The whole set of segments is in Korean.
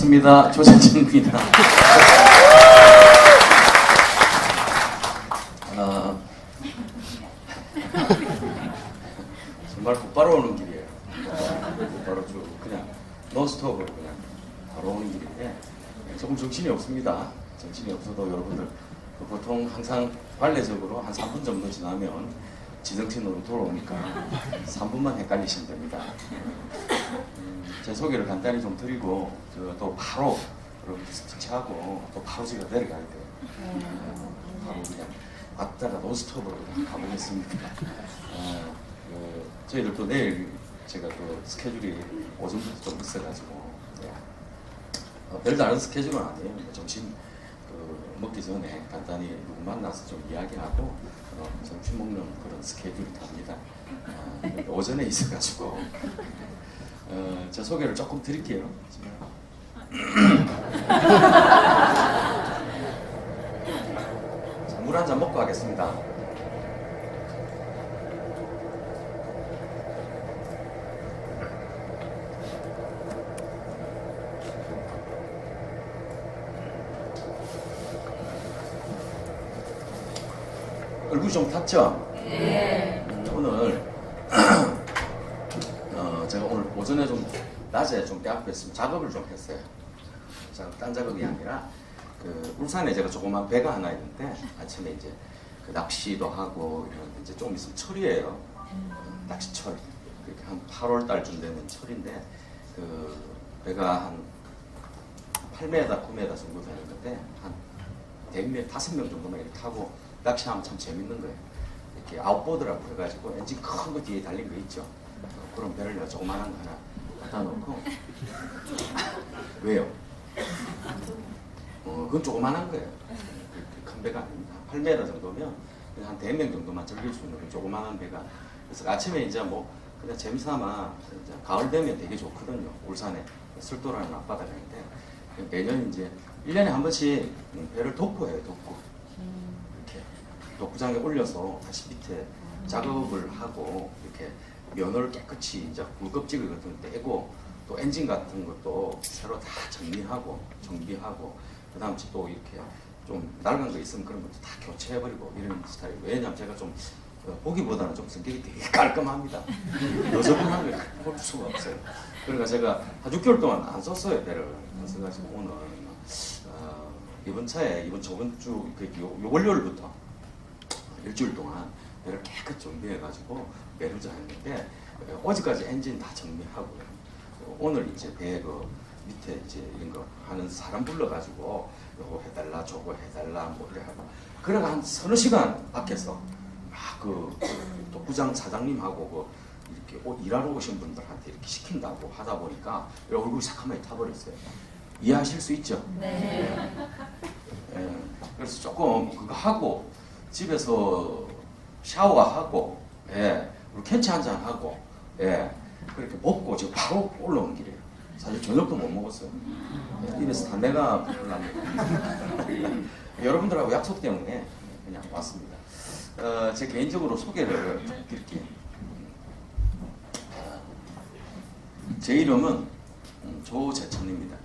반갑습니다. 조재진입니다. 정말 곧바로 오는 길이에요. 곧바로 쭉 그냥 논스톱으로 그냥 바로 오는 길인데 조금 정신이 없습니다. 정신이 없어도 여러분들 보통 항상 관례적으로 한 3분 정도 지나면 지정신으로 돌아오니까 3분만 헷갈리시면 됩니다. 제 소개를 간단히 좀 드리고 또 바로 여러분 스티치하고 또 바로 제가 내려가야 돼요. 바로 그냥 왔다가 논스톱으로 그냥 가보겠습니다. 저희들 또 내일 제가 또 스케줄이 오전부터 좀 있어가지고 별다른 스케줄은 아니에요. 점심 먹기 전에 간단히 누구 만나서 좀 이야기하고 점심 먹는 그런 스케줄이 답니다. 오전에 있어가지고 제 소개를 조금 드릴게요. 물 한 잔 먹고 하겠습니다. 얼굴이 좀 탔죠? 네. 오늘 제가 오늘 오전에 좀 낮에 좀 빼앗겼습니다. 작업을 좀 했어요. 딴 작업이 아니라 울산에 제가 조그만 배가 하나 있는데 아침에 이제 낚시도 하고 이런 이제 좀 있으면 철이에요. 낚시철. 그렇게 한 8월 달쯤 되면 철인데 배가 한 8m, 9m 정도 되는 건데 한 100명, 5명 정도만 이렇게 타고 낚시하면 참 재밌는 거예요. 이렇게 아웃보드라고 해가지고 엔진 큰 거 뒤에 달린 거 있죠. 그런 배를 내가 조그만한 거 하나 갖다 놓고 왜요? 그건 조그만한 거예요. 큰 배가 아닙니다. 8m 정도면 한 100명 정도만 즐길 수 있는 조그만한 배가. 그래서 아침에 이제 뭐 그냥 재미삼아 이제 가을 되면 되게 좋거든요. 울산에 설도라는 앞바다가 있는데 매년 이제 1년에 한 번씩 배를 덕구해요. 덕구. 이렇게 덕구장에 올려서 다시 밑에 작업을 하고 이렇게 면을 깨끗이 이제 굴껍질을 같은 거 떼고 또 엔진 같은 것도 새로 다 정리하고 정비하고 그 다음 또 이렇게 좀 낡은 거 있으면 그런 것도 다 교체해버리고 이런 스타일이에요. 왜냐하면 제가 좀 보기보다는 좀 성격이 되게 깔끔합니다. 여성분한 걸 볼 수가 없어요. 그러니까 제가 한 6개월 동안 안 썼어요. 배를 안 써가지고 오늘 이번 차에 저번 주 요 월요일부터 일주일 동안 배를 깨끗 정비해가지고 매루자 했는데 어제까지 엔진 다 정비하고요. 오늘 이제 배 밑에 이제 이런 거 하는 사람 불러가지고 요거 해달라 저거 해달라 뭐 이래 하고 그래가 한 서너 시간 밖에서 독구장 사장님하고 이렇게 일하러 오신 분들한테 이렇게 시킨다고 하다 보니까 얼굴이 새카맣게 타버렸어요. 이해하실 수 있죠? 네. 그래서 조금 그거 하고 집에서 샤워하고 우리 캔치 한잔 하고 그렇게 먹고 지금 바로 올라오는 길이에요. 사실 저녁도 못 먹었어요. 입에서 담배가 올라옵니다. 여러분들하고 약속 때문에 그냥 왔습니다. 제 개인적으로 소개를 드릴게요. 제 이름은 조재천입니다.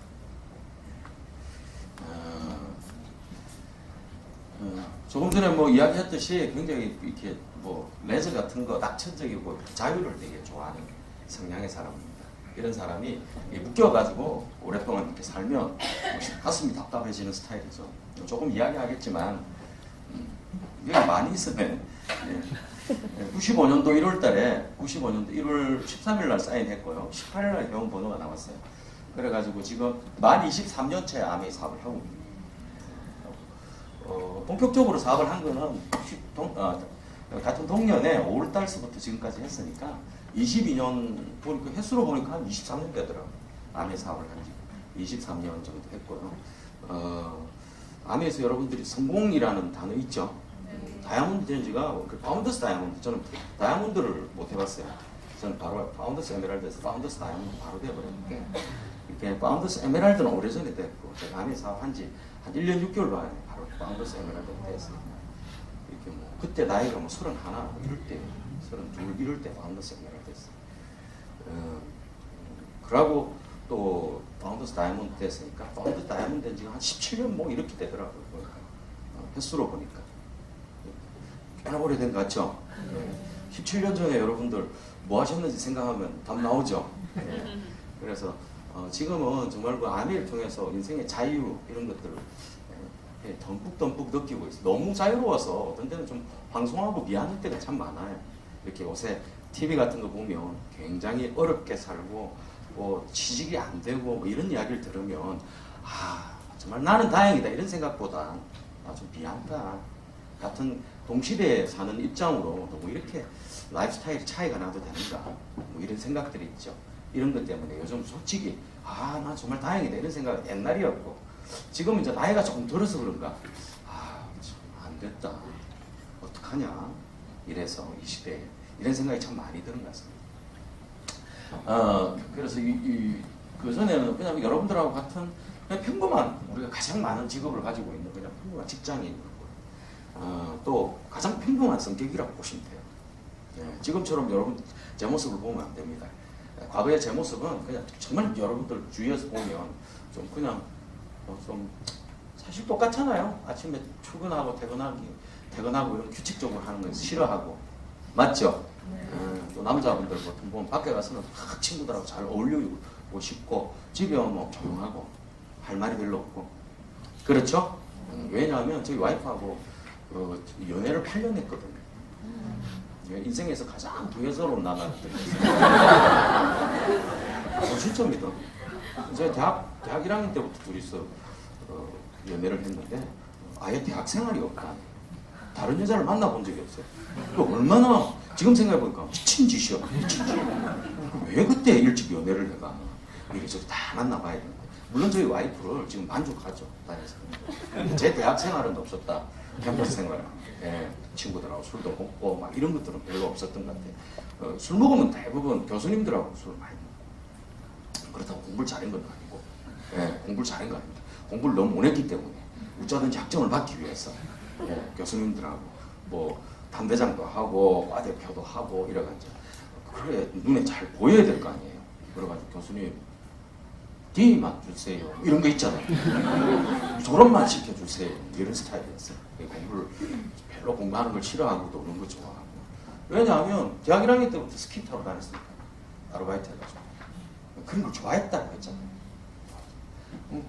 조금 전에 뭐 이야기했듯이 굉장히 이렇게 뭐 레저 같은 거 낙천적이고 자유를 되게 좋아하는 성향의 사람입니다. 이런 사람이 묶여가지고 오랫동안 이렇게 살면 가슴이 답답해지는 스타일이죠. 조금 이야기하겠지만 여기 많이 있으면 95년도 1월달에 95년도 1월 13일 날 사인했고요. 18일 날 병원 번호가 나왔어요. 그래가지고 지금 만 23년째 암의 사업을 하고 있습니다. 본격적으로 사업을 한 거는 같은 동년에 5월달서부터 지금까지 했으니까 22년 보니까 횟수로 보니까 한 23년 되더라고요. 암의 사업을 한 지 23년 정도 했고요. 암에서 여러분들이 성공이라는 단어 있죠? 다이아몬드 된 지가 파운더스 다이아몬드, 저는 다이아몬드를 못 해봤어요. 저는 바로 파운더스 에메랄드에서 파운더스 다이아몬드 바로 돼버렸는데 이렇게 파운더스 에메랄드는 오래전에 됐고 제가 암의 사업 한 지 한 1년 6개월 만에 바로 파운더스 에메랄드가 됐습니다. 이렇게 뭐 그때 나이가 뭐 31 이럴 때 32 이럴 때 파운더스 에메랄드 됐어요. 그러고 또 파운더스 다이아몬드 됐으니까 파운더스 다이아몬드 된 지가 한 17년 뭐 이렇게 되더라고요. 횟수로 보니까 꽤나 오래된 것 같죠? 17년 전에 여러분들 뭐 하셨는지 생각하면 답 나오죠? 그래서 지금은 정말 그 아미를 통해서 인생의 자유 이런 것들을 듬뿍 느끼고 있어요. 너무 자유로워서 어떤 때는 좀 방송하고 미안할 때가 참 많아요. 이렇게 요새 TV 같은 거 보면 굉장히 어렵게 살고 뭐 취직이 안 되고 뭐 이런 이야기를 들으면 정말 나는 다행이다 이런 생각보다 좀 미안하다. 같은 동시대에 사는 입장으로 너무 이렇게 라이프스타일 차이가 나도 되는가 뭐 이런 생각들이 있죠. 이런 것 때문에 요즘 솔직히 나 정말 다행이다 이런 생각은 옛날이었고 지금은 이제 나이가 조금 들어서 그런가 참 안 됐다 어떡하냐 이래서 이 시대에 이런 생각이 참 많이 드는 것 같습니다. 그래서 그 전에는 그냥 여러분들하고 같은 그냥 평범한 우리가 가장 많은 직업을 가지고 있는 그냥 평범한 직장인이고 또 가장 평범한 성격이라고 보시면 돼요. 지금처럼 여러분 제 모습을 보면 안 됩니다. 과거의 제 모습은 그냥 정말 여러분들 주위에서 보면 좀 그냥 좀 사실 똑같잖아요. 아침에 출근하고 퇴근하고 이런 규칙적으로 하는 건 싫어하고 맞죠? 또 남자분들 보통 보면 밖에 가서는 막 친구들하고 잘 어울리고 싶고 집에 오면 조용하고 할 말이 별로 없고 그렇죠? 왜냐하면 저희 와이프하고 연애를 8년 했거든요. 인생에서 가장 부여스러운 나날들. 진짜입니다. 제가 대학 1학년 때부터 둘이서 연애를 했는데 아예 대학 생활이 없다. 다른 여자를 만나본 적이 없어요. 얼마나 지금 생각해보니까 미친 짓이야. 미친 짓. 왜 그때 일찍 연애를 해가? 이래저래 다 만나봐야 되는데. 물론 저희 와이프를 지금 만족하죠. 제 대학 생활은 없었다. 캠퍼스 생활. 친구들하고 술도 먹고 막 이런 것들은 별로 없었던 것 같아요. 술 먹으면 대부분 교수님들하고 술을 많이 먹어요. 그렇다고 공부를 잘한 건 아니고 공부를 잘한 거 아닙니다. 공부를 너무 못했기 때문에 어쩌든지 학점을 받기 위해서 교수님들하고 뭐 담대장도 하고 과대표도 하고 이래가지고 그래 눈에 잘 보여야 될 거 아니에요. 그래가지고 교수님 D만 주세요 이런 거 있잖아요. 졸업만 시켜주세요 이런 스타일이었어요. 공부를 별로 공부하는 걸 싫어하고 노는 걸 좋아하고 왜냐하면 대학 1학년 때부터 스키 타러 다녔으니까 아르바이트 해가지고 그런 걸 좋아했다고 했잖아요.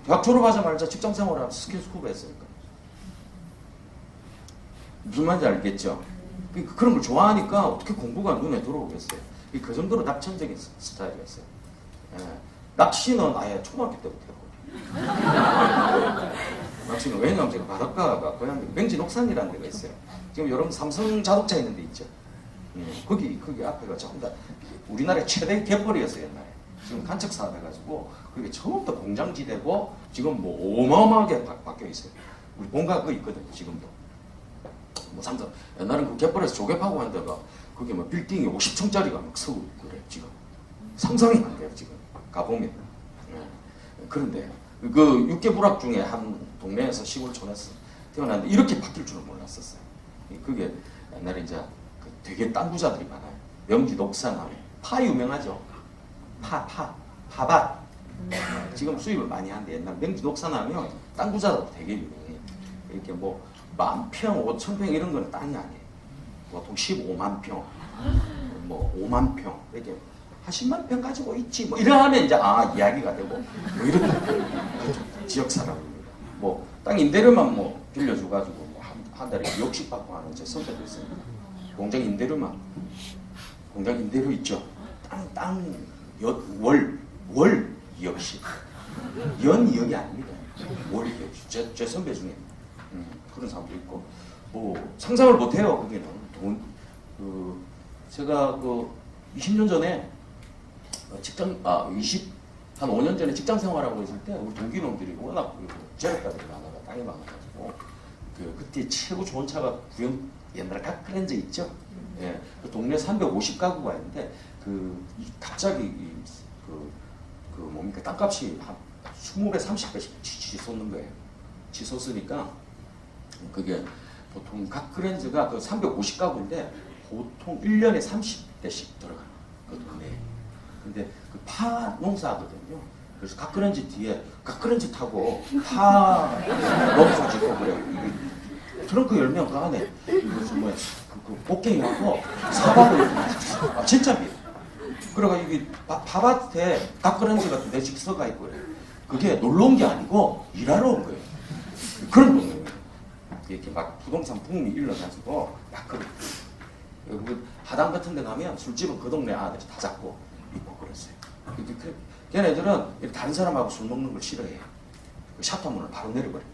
대학 졸업하자마자 직장 생활하면서 스키 스쿠버 했으니까 무슨 말인지 알겠죠? 그런 걸 좋아하니까 어떻게 공부가 눈에 들어오겠어요. 그 정도로 낙천적인 스타일이었어요. 낚시는 아예 초등학교 때부터 했거든요. 낚시는 왜냐하면 제가 바닷가가 고향이 맹지 녹산이라는 데가 있어요. 지금 여러분 삼성 자동차 있는 데 있죠. 거기 앞에가 전부 다 우리나라의 최대 갯벌이었어요 옛날에. 지금 간척 사업 해가지고 그게 처음부터 공장지대고 지금 뭐 어마어마하게 바뀌어 있어요. 우리 본가가 거기 있거든요 지금도. 뭐 삼성 옛날엔 그 갯벌에서 조개파고 한 데가 그게 뭐 빌딩이 50층짜리가 막 서고 그래 지금 상상이 안 돼요 지금 가보면. 그런데 그 육개불락 중에 한 동네에서 시골촌에서 태어났는데 이렇게 바뀔 줄은 몰랐었어요. 그게 옛날에 이제 되게 땅 부자들이 많아요. 명지 녹산하면 파 유명하죠. 파밭. 지금 수입을 많이 하는데 옛날 명지 녹산하면 땅 부자들 되게 유명해요. 이렇게 뭐 10,000평, 5,000평 이런 건 땅이 아니에요. 보통 15만 평, 뭐 5만 평 이렇게 한 10만 평 가지고 있지 뭐 이러면 이제 이야기가 되고 뭐 이런 지역 사람입니다. 뭐 땅 임대료만 뭐 빌려줘가지고 뭐 한 달에 2억씩 받고 하는 제 선배도 있습니다. 공장 임대료만 공장 임대료 있죠. 월 2억씩 연 2억이 아닙니다. 월 2억씩 제 선배 중에 그런 사람도 있고 뭐 상상을 못해요. 거기는 돈 제가 20년 전에 한 5년 전에 직장 생활하고 있을 때 우리 동기놈들이 워낙 재력가들이 많아가 땅이 많아가지고 그때 최고 좋은 차가 옛날에 갓그랜저 있죠. 그 동네 350가구가 있는데 갑자기 뭡니까 땅값이 한 20배 30배씩 치솟는 거예요. 치솟으니까 그게 보통 갓그랜저가 350가구인데 보통 1년에 30대씩 들어가는 그 동네에. 근데 파 농사거든요. 그래서 가크렌지 뒤에 가크렌지 타고 다 농사 짓고 그래요. 트렁크 열면 그 안에 무슨 뭐야 그 꽃게하고 사과를 아 진짜입니다. 그래가 이게 밭에 가크렌지가 두 대씩 서가 있고 그래요. 그게 놀러 온 게 아니고 일하러 온 거예요. 그런 동네예요. 이렇게 막 부동산 붐이 일러가지고 막 그 하당 같은 데 가면 술집은 그 동네 아들이 다 잡고 있고 그랬어요. 걔네들은 다른 사람하고 술 먹는 걸 싫어해요. 그 샤터 문을 바로 내려버립니다.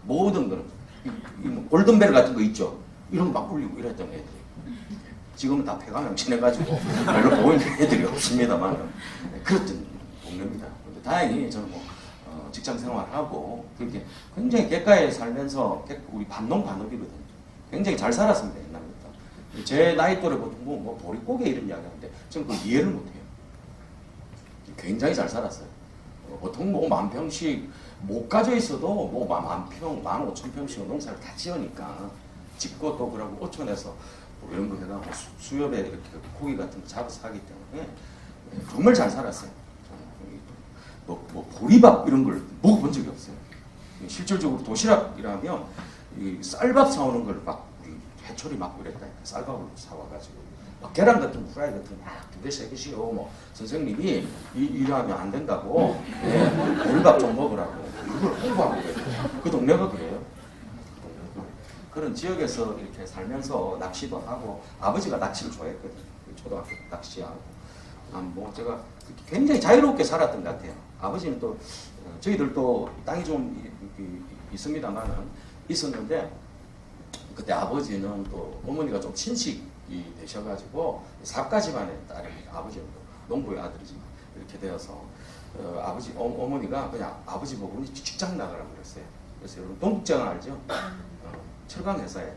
모든 거는 뭐 골든벨 같은 거 있죠. 이런 거 막 울리고 이랬던 애들이. 지금은 다 폐가명 친해가지고 별로 보이는 애들이 없습니다만 그랬던 동네입니다. 근데 다행히 저는 뭐 직장 생활하고 그렇게 굉장히 객가에 살면서 우리 반농 반업이거든요. 굉장히 잘 살았습니다. 옛날부터. 제 나이 또래 보통 뭐 보릿고개 이런 이야기 하는데 저는 그걸 이해를 못해요. 굉장히 잘 살았어요. 보통 뭐 10,000평씩 못 가져 있어도 뭐 10,000평, 15,000평씩 농사를 다 지으니까 짓고 또 그러고 오천에서 뭐 이런 거 해가지고 수협에 이렇게 고기 같은 거 잡아서 하기 때문에 정말 잘 살았어요. 뭐 보리밥 이런 걸 먹어본 적이 없어요. 실질적으로 도시락이라면 이 쌀밥 사오는 걸 막 해초리 맞고 이랬다. 쌀밥을 사와가지고 막 계란 같은 거, 프라이 같은 거 막 2개, 3개씩요. 뭐 선생님이 일하면 안 된다고 보리밥 좀 먹으라고 그걸 홍보하고 그래요. 그 동네가 그래요. 그런 지역에서 이렇게 살면서 낚시도 하고 아버지가 낚시를 좋아했거든요. 초등학교 낚시하고 뭐 제가 굉장히 자유롭게 살았던 것 같아요. 아버지는 또 저희들도 땅이 좀 있습니다만은 있었는데 그때 아버지는 또 어머니가 좀 친식이 되셔가지고 사가 집안의 딸입니다. 아버지는 또 농부의 아들이지만 이렇게 되어서 아버지 어머니가 그냥 아버지 보고 직장 나가라고 그랬어요. 그래서 여러분 동국장 알죠? 철강 회사에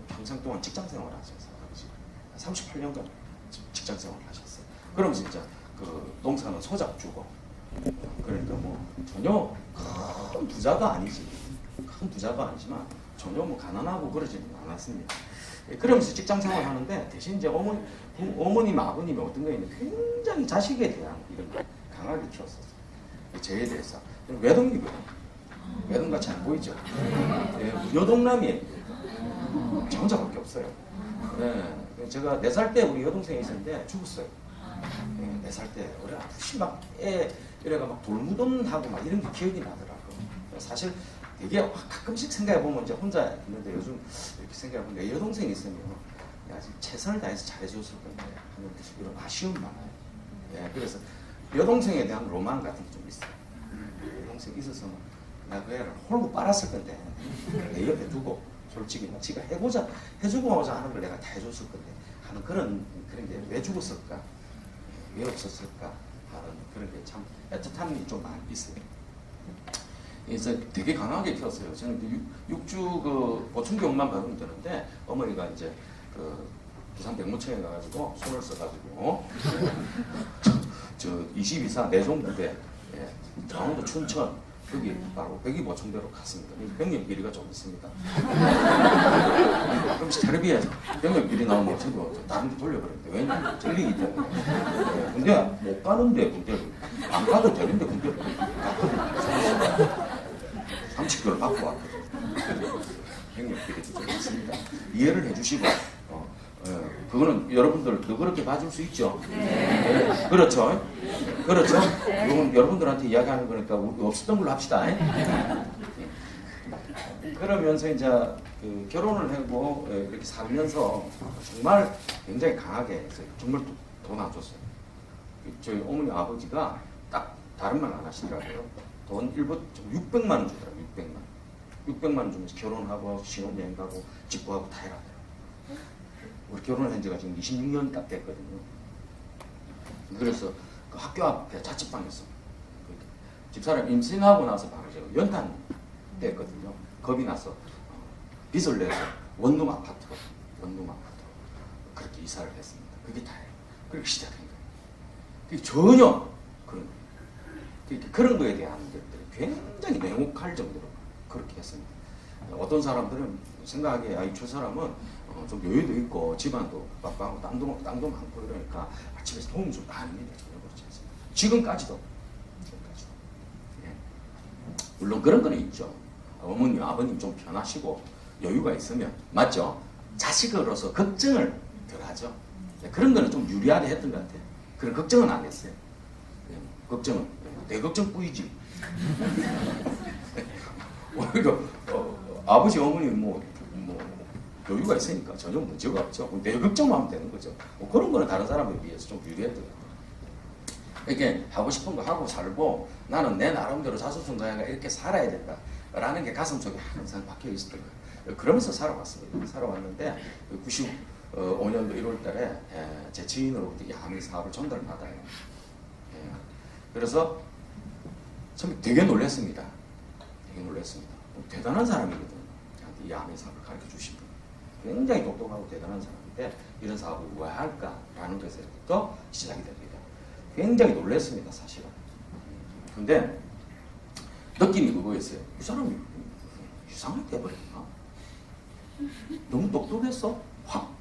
평생 동안 직장 생활을 하셨어요. 아버지 38년간 직장 생활을 하셨어요. 그럼 진짜 그 농사는 소작 주고 그러니까 뭐 전혀 큰 부자가 아니지. 큰 부자가 아니지만 전혀 뭐 가난하고 그러지는 않았습니다. 그러면서 직장 생활을 하는데 대신 이제 어머님, 아버님이 어떤 거에는 굉장히 자식에 대한 이런 걸 강하게 키웠었어요. 제에 대해서. 외동이고요. 외동같이 안 보이죠. 여동남이에요. 저 혼자밖에 없어요. 네. 제가 4살 때 우리 여동생이 있었는데 죽었어요. 4살 때 우리 아프시 막 이래가 막 돌무덤하고 막 이런 게 기억이 나더라고요. 사실 되게 가끔씩 생각해보면 이제 혼자 있는데 요즘 이렇게 생각해보면 내 여동생이 있으면 아직 최선을 다해서 잘해줬을 건데 하는 이런 아쉬움이 많아요. 그래서 여동생에 대한 로망 같은 게 좀 있어요. 여동생 있었으면 나 그 애를 홀고 빨았을 건데 내 옆에 두고 솔직히 지가 해주고 하자 하는 걸 내가 다 해줬을 건데 하는 그런 게 왜 죽었을까? 왜 없었을까? 하는 그런 게 참 애틋함이 좀 많이 있어요. 그래서 되게 강하게 키웠어요. 저는 육주 그 보충교육만 받으면 되는데 어머니가 이제 그 부산 백무청에 가가지고 손을 써가지고 저 22사 내종부대 강원도 춘천 여기 바로 백이 보충대로 갔습니다. 병력 비리가 좀 있습니다. 그럼씩 텔레비에 병력 비리 나오면 저도 다른 데 돌려버립니다. 왜냐면 찔리기 때문에. 근데 못 가는데 군대를 안 가도 되는데 군대를 갔거든요. 30개월 받고 왔거든요. 병력 비리도 좀 있습니다. 이해를 해주시고 그거는 여러분들도 그렇게 봐줄 수 있죠. 네. 그렇죠. 그렇죠. 이건 여러분들한테 이야기하는 거니까 없었던 걸로 합시다. 그러면서 이제 그 결혼을 하고 이렇게 살면서 정말 굉장히 강하게 정말 돈 안 줬어요. 저희 어머니 아버지가 딱 다른 말 안 하시더라고요. 돈 일부 600만 원 주더라고요. 600만 원 주면서 결혼하고 신혼여행 가고 집 구하고 다 해라. 우리 결혼을 한 지가 지금 26년 딱 됐거든요. 그래서 그 학교 앞에 자취방에서 집사람 임신하고 나서 바로 제가 연탄 뗐거든요. 겁이 나서 빚을 내서 원룸 아파트로 그렇게 이사를 했습니다. 그게 다예요. 그렇게 시작한 거예요. 그게 전혀 그런 거에 대한 것들이 굉장히 냉혹할 정도로 그렇게 했습니다. 어떤 사람들은 생각하기에 저 사람은 좀 여유도 있고 집안도 바빠하고 땅도 많고 이러니까 집에서 도움이 좀 많이 됩니다. 전혀 그렇지 않습니다. 지금까지도 물론 그런 거는 있죠. 어머님, 아버님 좀 편하시고 여유가 있으면 맞죠? 자식으로서 걱정을 덜 하죠. 그런 거는 좀 유리하게 했던 것 같아요. 그런 걱정은 안 했어요. 걱정은 내 걱정 뿌이지. 오히려 아버지 어머니 뭐 여유가 있으니까 전혀 문제가 없죠. 내 걱정만 하면 되는 거죠. 뭐 그런 거는 다른 사람에 비해서 좀 유리했던 것 같아요. 이렇게 하고 싶은 거 하고 살고 나는 내 나름대로 자수성가해가 이렇게 살아야 된다라는 게 가슴속에 항상 박혀 있었던 거예요. 그러면서 살아왔습니다. 살아왔는데 95년도 1월 달에 제 지인으로부터 이 암의 사업을 전달받아요. 그래서 참 되게 놀랐습니다. 되게 놀랐습니다. 대단한 사람이거든요. 이 암의 사업을 가르쳐 주신 분. 굉장히 똑똑하고 대단한 사람인데 이런 사업을 왜 할까라는 것에서부터 시작이 됩니다. 굉장히 놀랐습니다, 사실은. 근데 느낌이 그거였어요. 이 사람이 이상하게 돼버렸나? 너무 똑똑했어? 확!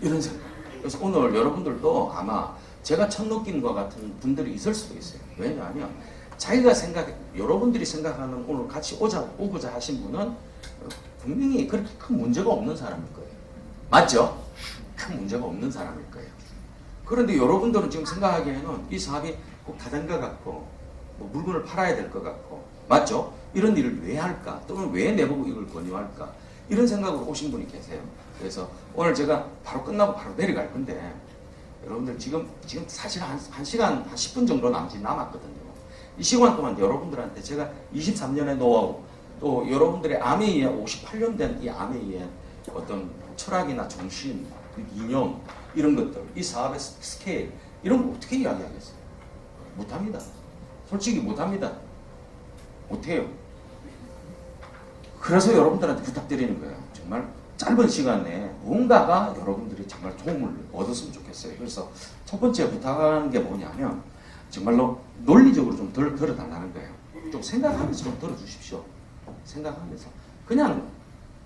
이런 생각. 그래서 오늘 여러분들도 아마 제가 첫 느낌과 같은 분들이 있을 수도 있어요. 왜냐하면 자기가 여러분들이 생각하는 오늘 같이 오고자 하신 분은 분명히 그렇게 큰 문제가 없는 사람일 거예요. 맞죠? 큰 문제가 없는 사람일 거예요. 그런데 여러분들은 지금 생각하기에는 이 사업이 꼭 다른 것 같고 뭐 물건을 팔아야 될 것 같고 맞죠? 이런 일을 왜 할까? 또는 왜 내보고 이걸 권유할까? 이런 생각으로 오신 분이 계세요. 그래서 오늘 제가 바로 끝나고 바로 내려갈 건데 여러분들 지금 사실 한 시간 한 10분 정도 남았거든요. 이 시간 동안 여러분들한테 제가 23년의 노하우 또 여러분들의 암에 의해 58년 된 이 암에 의해 어떤 철학이나 정신, 이념 이런 것들, 이 사업의 스케일 이런 거 어떻게 이야기하겠어요? 못합니다. 솔직히 못합니다. 못해요. 그래서 여러분들한테 부탁드리는 거예요. 정말 짧은 시간에 뭔가가 여러분들이 정말 도움을 얻었으면 좋겠어요. 그래서 첫 번째 부탁하는 게 뭐냐면 정말로 논리적으로 좀 들어달라는 거예요. 좀 생각하면서 좀 들어주십시오. 생각하면서 그냥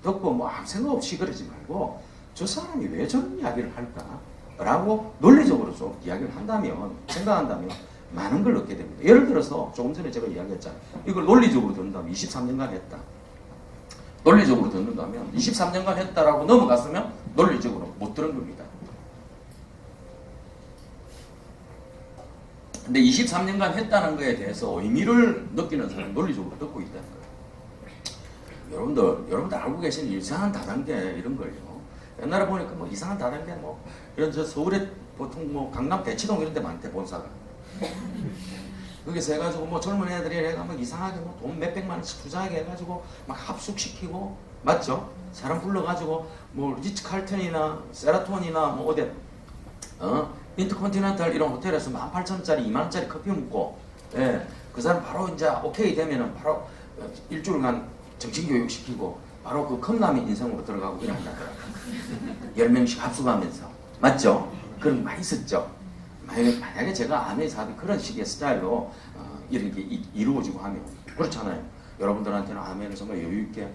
듣고 뭐 아무 생각 없이 그러지 말고 저 사람이 왜 저런 이야기를 할까? 라고 논리적으로 좀 이야기를 한다면 생각한다면 많은 걸 얻게 됩니다. 예를 들어서 조금 전에 제가 이야기했잖아요. 이걸 논리적으로 듣는다면 23년간 했다. 논리적으로 듣는다면 23년간 했다라고 넘어갔으면 논리적으로 못 들은 겁니다. 근데 23년간 했다는 거에 대해서 의미를 느끼는 사람은 논리적으로 듣고 있다는 거예요. 여러분들 알고 계신 이상한 다단계 이런 걸요. 옛날에 보니까 뭐 이상한 다단계 뭐 이런 저 서울에 보통 뭐 강남 대치동 이런 데 많대 본사가. 거기서 해가지고 뭐 젊은 애들이 해가 막 이상하게 뭐 돈 몇백만 원씩 투자하게 해가지고 막 합숙시키고 맞죠? 사람 불러가지고 뭐 리츠 칼튼이나 세라톤이나 뭐 어디 인터컨티넨탈 이런 호텔에서 18,000원짜리 20,000원짜리 커피 먹고 예, 그 사람 바로 이제 오케이 되면은 바로 일주일간 정신교육 시키고 바로 그 컵라면 인생으로 들어가고 이런다더라고요. 10명씩 합숙하면서 맞죠? 그런 거 많이 있었죠. 만약에 제가 암의 사업이 그런 식의 스타일로 이렇게 이루어지고 하면 그렇잖아요. 여러분들한테는 암에는 정말 여유있게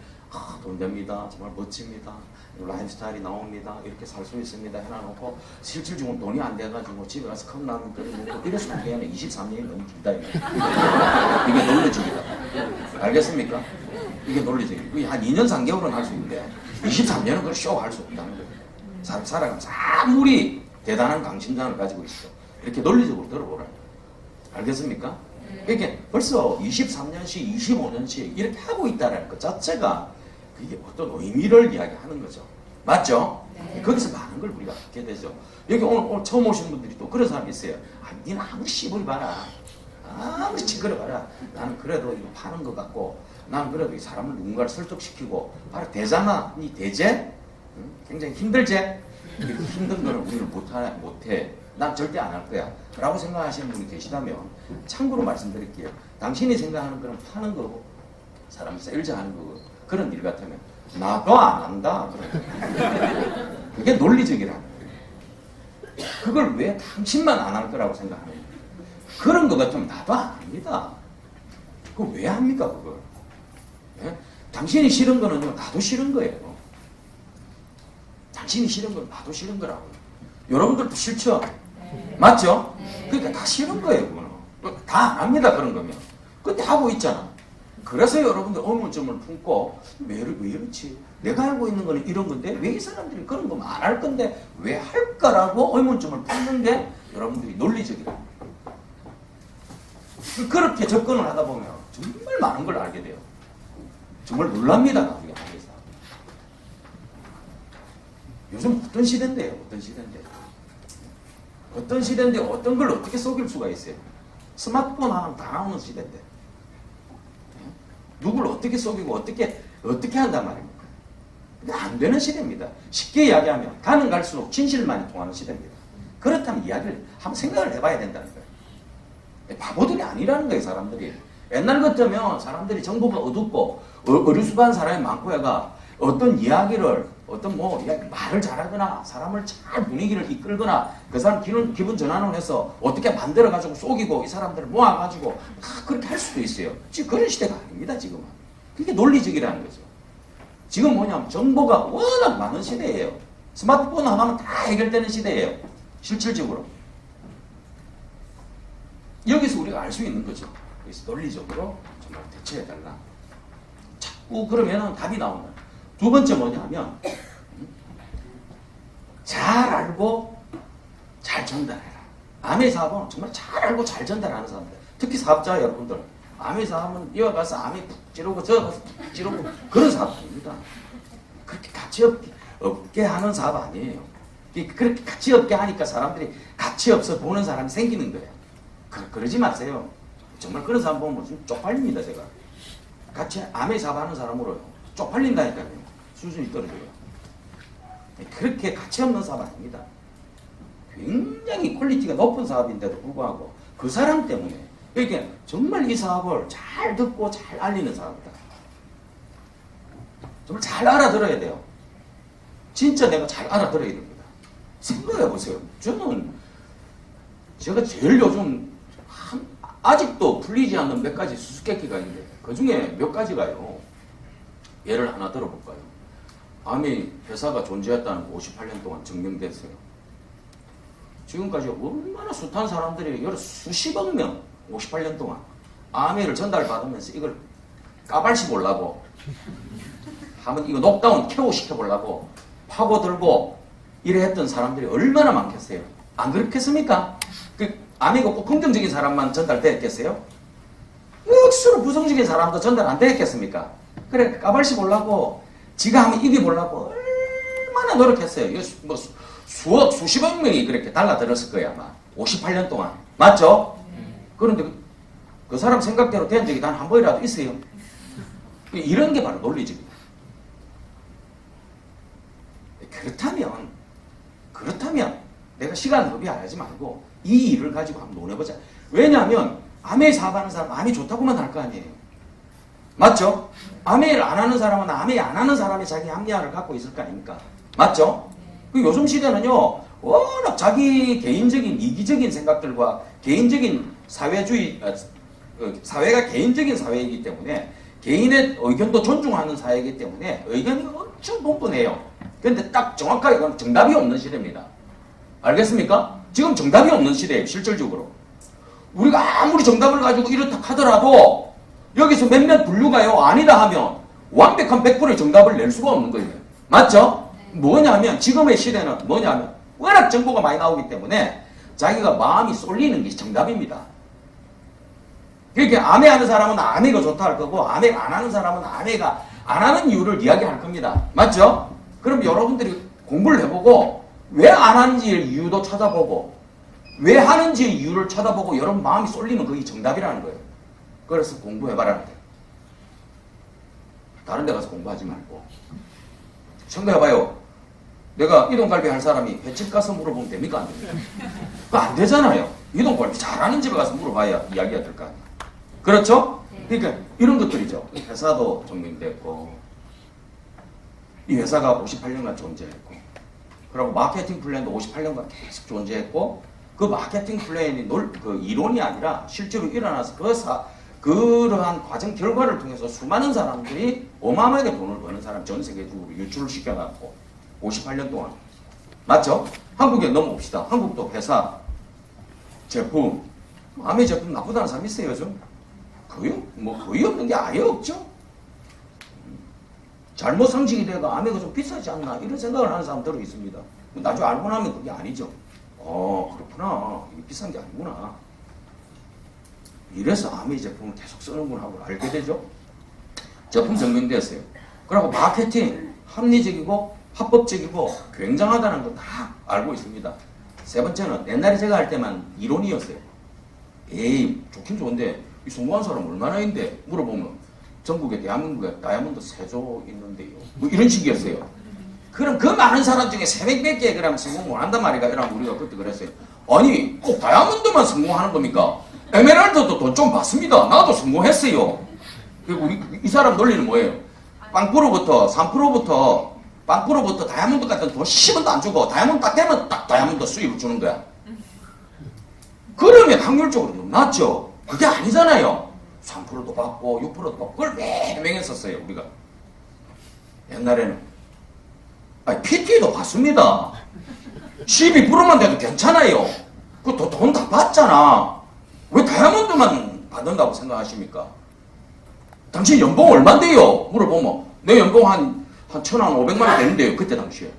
돈 됩니다. 정말 멋집니다. 라이프 스타일이 나옵니다. 이렇게 살 수 있습니다. 해놔놓고 실질적으로 돈이 안 돼가지고 집에 가서 컵라면 끓여 먹고 이래서 그냥 23년이 너무 길다. 이게 논리적이다. 알겠습니까? 이게 논리적이고 한 2년 3개월은 할 수 있는데 23년은 그걸 쇼 할 수 없다는 거예요. 살아가면서 아무리 대단한 강심장을 가지고 있어. 이렇게 논리적으로 들어보라. 알겠습니까? 이렇게 벌써 23년씩 25년씩 이렇게 하고 있다는 것 자체가 그게 어떤 의미를 이야기하는 거죠. 맞죠? 네. 거기서 많은 걸 우리가 갖게 되죠. 여기 오늘 처음 오신 분들이 또 그런 사람이 있어요. 니는 아무리 씨부리 봐라. 아무리 찌그러 봐라. 나는 그래도 이거 파는 것 같고 나는 그래도 이 사람을 누군가를 설득시키고 바로 되잖아. 이 대제? 굉장히 힘들지? 이렇게 힘든 거는 우리는 못해. 난 절대 안 할 거야. 라고 생각하시는 분이 계시다면 참고로 말씀드릴게요. 당신이 생각하는 거는 파는 거고 사람 세일즈 하는 거고 그런 일 같으면 나도 안 한다. 그게 논리적이라는 거예요. 그걸 왜 당신만 안 할 거라고 생각하는 거예요. 그런 거 같으면 나도 안 합니다. 그걸 왜 합니까 그걸. 예? 당신이 싫은 거는요 나도 싫은 거예요. 당신이 싫은 건 나도 싫은 거라고요. 여러분들도 싫죠? 네. 맞죠? 네. 그러니까 다 싫은 거예요, 그거는. 다 안 합니다, 그런 거면. 근데 하고 있잖아. 그래서 여러분들 의문점을 품고 왜 이렇지? 내가 알고 있는 거는 이런 건데 왜 이 사람들이 그런 거 안 할 건데 왜 할까라고 의문점을 품는 게 여러분들이 논리적이라. 그렇게 접근을 하다 보면 정말 많은 걸 알게 돼요. 정말 놀랍니다. 나중에 하면서. 요즘 어떤 시대인데요? 어떤 시대인데 어떤 걸 어떻게 속일 수가 있어요? 스마트폰 하나 다 나오는 시대인데 누굴 어떻게 속이고 어떻게 한단 말입니까? 근데 안 되는 시대입니다. 쉽게 이야기하면 가는 갈수록 진실만이 통하는 시대입니다. 그렇다면 이야기를 한번 생각을 해봐야 된다는 거예요. 바보들이 아니라는 거예요. 사람들이. 옛날 같으면 사람들이 정보가 어둡고 어리숙한 사람이 많고 해가 어떤 이야기를 말을 잘하거나 사람을 잘 분위기를 이끌거나 그 사람 기분 전환을 해서 어떻게 만들어가지고 속이고 이 사람들을 모아가지고 다 그렇게 할 수도 있어요. 지금 그런 시대가 아닙니다. 지금은. 그게 논리적이라는 거죠. 지금 뭐냐면 정보가 워낙 많은 시대예요. 스마트폰 하나면 다 해결되는 시대예요. 실질적으로. 여기서 우리가 알 수 있는 거죠. 그래서 논리적으로 정말 대처해달라. 자꾸 그러면은 답이 나온다. 두 번째 뭐냐면 잘 알고 잘 전달해라. 암의 사업은 정말 잘 알고 잘 전달하는 사람들. 특히 사업자 여러분들. 암의 사업은 이어가서 암이 푹 찌르고 저어가서 푹 찌르고 그런 사업 아닙니다. 그렇게 가치 없게 하는 사업 아니에요. 그렇게 가치 없게 하니까 사람들이 가치 없어 보는 사람이 생기는 거예요. 그러지 마세요. 정말 그런 사람 보면 좀 쪽팔립니다. 제가. 같이 암의 사업 하는 사람으로요. 쪽팔린다니까요. 수준이 떨어져요. 그렇게 가치 없는 사업 아닙니다. 굉장히 퀄리티가 높은 사업인데도 불구하고 그 사람 때문에 그러니까 정말 이 사업을 잘 듣고 잘 알리는 사업이다. 정말 잘 알아들어야 돼요. 진짜 내가 잘 알아들어야 됩니다. 생각해 보세요. 제가 제일 요즘 아직도 풀리지 않는 몇 가지 수수께끼가 있는데 그 중에 몇 가지가요. 예를 하나 들어볼까요? 암이 회사가 존재했다는 58년 동안 증명됐어요. 지금까지 얼마나 숱한 사람들이 여러 수십억 명 58년 동안 암회를 전달받으면서 이걸 까발시 보려고 한번 이거 녹다운 KO 시켜보려고 파고들고 이래 했던 사람들이 얼마나 많겠어요? 안 그렇겠습니까? 그 암이가 꼭 긍정적인 사람만 전달됐겠어요? 억수로 부정적인 사람도 전달 안 됐겠습니까? 그래 까발시 보려고 지가 한번 이겨보려고 얼마나 노력했어요. 이거 뭐 수십억 명이 그렇게 달라들었을 거예요 아마 58년 동안. 맞죠? 그런데 그 사람 생각대로 된 적이 단 한 번이라도 있어요. 이런 게 바로 논리적이다. 그렇다면 내가 시간 허비하지 말고 이 일을 가지고 한번 논해보자. 왜냐하면 암에 사업하는 사람 암이 좋다고만 할 거 아니에요. 맞죠? 암회를 안 하는 사람은 암회 안 하는 사람이 자기 합리화를 갖고 있을 거 아닙니까? 맞죠? 요즘 시대는요, 워낙 자기 개인적인 이기적인 생각들과 개인적인 사회주의, 사회가 개인적인 사회이기 때문에 개인의 의견도 존중하는 사회이기 때문에 의견이 엄청 분분해요. 그런데 딱 정확하게 그건 정답이 없는 시대입니다. 알겠습니까? 지금 정답이 없는 시대예요, 실질적으로. 우리가 아무리 정답을 가지고 이렇다 하더라도 여기서 몇몇 분류가요 아니다 하면 완벽한 100%의 정답을 낼 수가 없는 거예요. 맞죠? 뭐냐면 지금의 시대는 뭐냐면 워낙 정보가 많이 나오기 때문에 자기가 마음이 쏠리는 게 정답입니다. 그러니까 암회하는 사람은 암회가 좋다 할 거고 암회 안 하는 사람은 암회가 안 하는 이유를 이야기할 겁니다. 맞죠? 그럼 여러분들이 공부를 해보고 왜 안 하는지 이유도 찾아보고 왜 하는지 이유를 찾아보고 여러분 마음이 쏠리면 그게 정답이라는 거예요. 그래서 공부해봐라. 다른 데 가서 공부하지 말고. 생각해봐요. 내가 이동갈비 할 사람이 횟집 가서 물어보면 됩니까? 안 됩니까? 그거 안 되잖아요. 이동갈비 잘하는 집에 가서 물어봐야 이야기가 될 거 아니에요. 그렇죠? 그러니까 이런 것들이죠. 회사도 증명됐고 이 회사가 58년간 존재했고 그리고 마케팅 플랜도 58년간 계속 존재했고 그 마케팅 플랜이 그 이론이 아니라 실제로 일어나서 그러한 과정 결과를 통해서 수많은 사람들이 어마어마하게 돈을 버는 사람 전 세계적으로 유출을 시켜놨고 58년 동안. 맞죠? 한국에 넘어옵시다. 한국도 회사, 제품, 암의 제품 나쁘다는 사람 있어요 요즘? 거의 없는 게 아예 없죠. 잘못 상징이 돼가 아메가 좀 비싸지 않나 이런 생각을 하는 사람들이 있습니다. 나중에 알고 나면 그게 아니죠. 그렇구나. 이게 비싼 게 아니구나. 이래서 아메 제품을 계속 쓰는구나 하고 알게 되죠. 제품 증명됐어요. 그리고 마케팅, 합리적이고 합법적이고 굉장하다는 거 다 알고 있습니다. 세 번째는 옛날에 제가 할 때만 이론이었어요. 에이, 좋긴 좋은데 이 성공한 사람 얼마나 있는데 물어보면 전국에 대한민국에 다이아몬드 3조 있는데요. 뭐 이런 식이었어요. 그럼 그 많은 사람 중에 300개 그러면 성공 못 한단 말이야. 이러면 우리가 그때 그랬어요. 아니 꼭 다이아몬드만 성공하는 겁니까? 에메랄드도 돈 좀 받습니다. 나도 성공했어요. 그리고 이 사람 논리는 뭐예요? 빵프로부터 3%부터 빵프로부터 다이아몬드 같은 돈 10원도 안 주고 다이아몬드 딱 되면 딱 다이아몬드 수입을 주는 거야. 그러면 확률적으로 너무 낮죠. 그게 아니잖아요. 3%도 받고 6%도 받고 그걸 매일 했었어요 우리가. 옛날에는 PT도 받습니다. 12%만 돼도 괜찮아요. 그 돈 다 받잖아. 왜 다이아몬드만 받는다고 생각하십니까? 당신 연봉 얼만데요? 물어보면 내 연봉 한 1,500만 원 되는데요. 그때 당시에.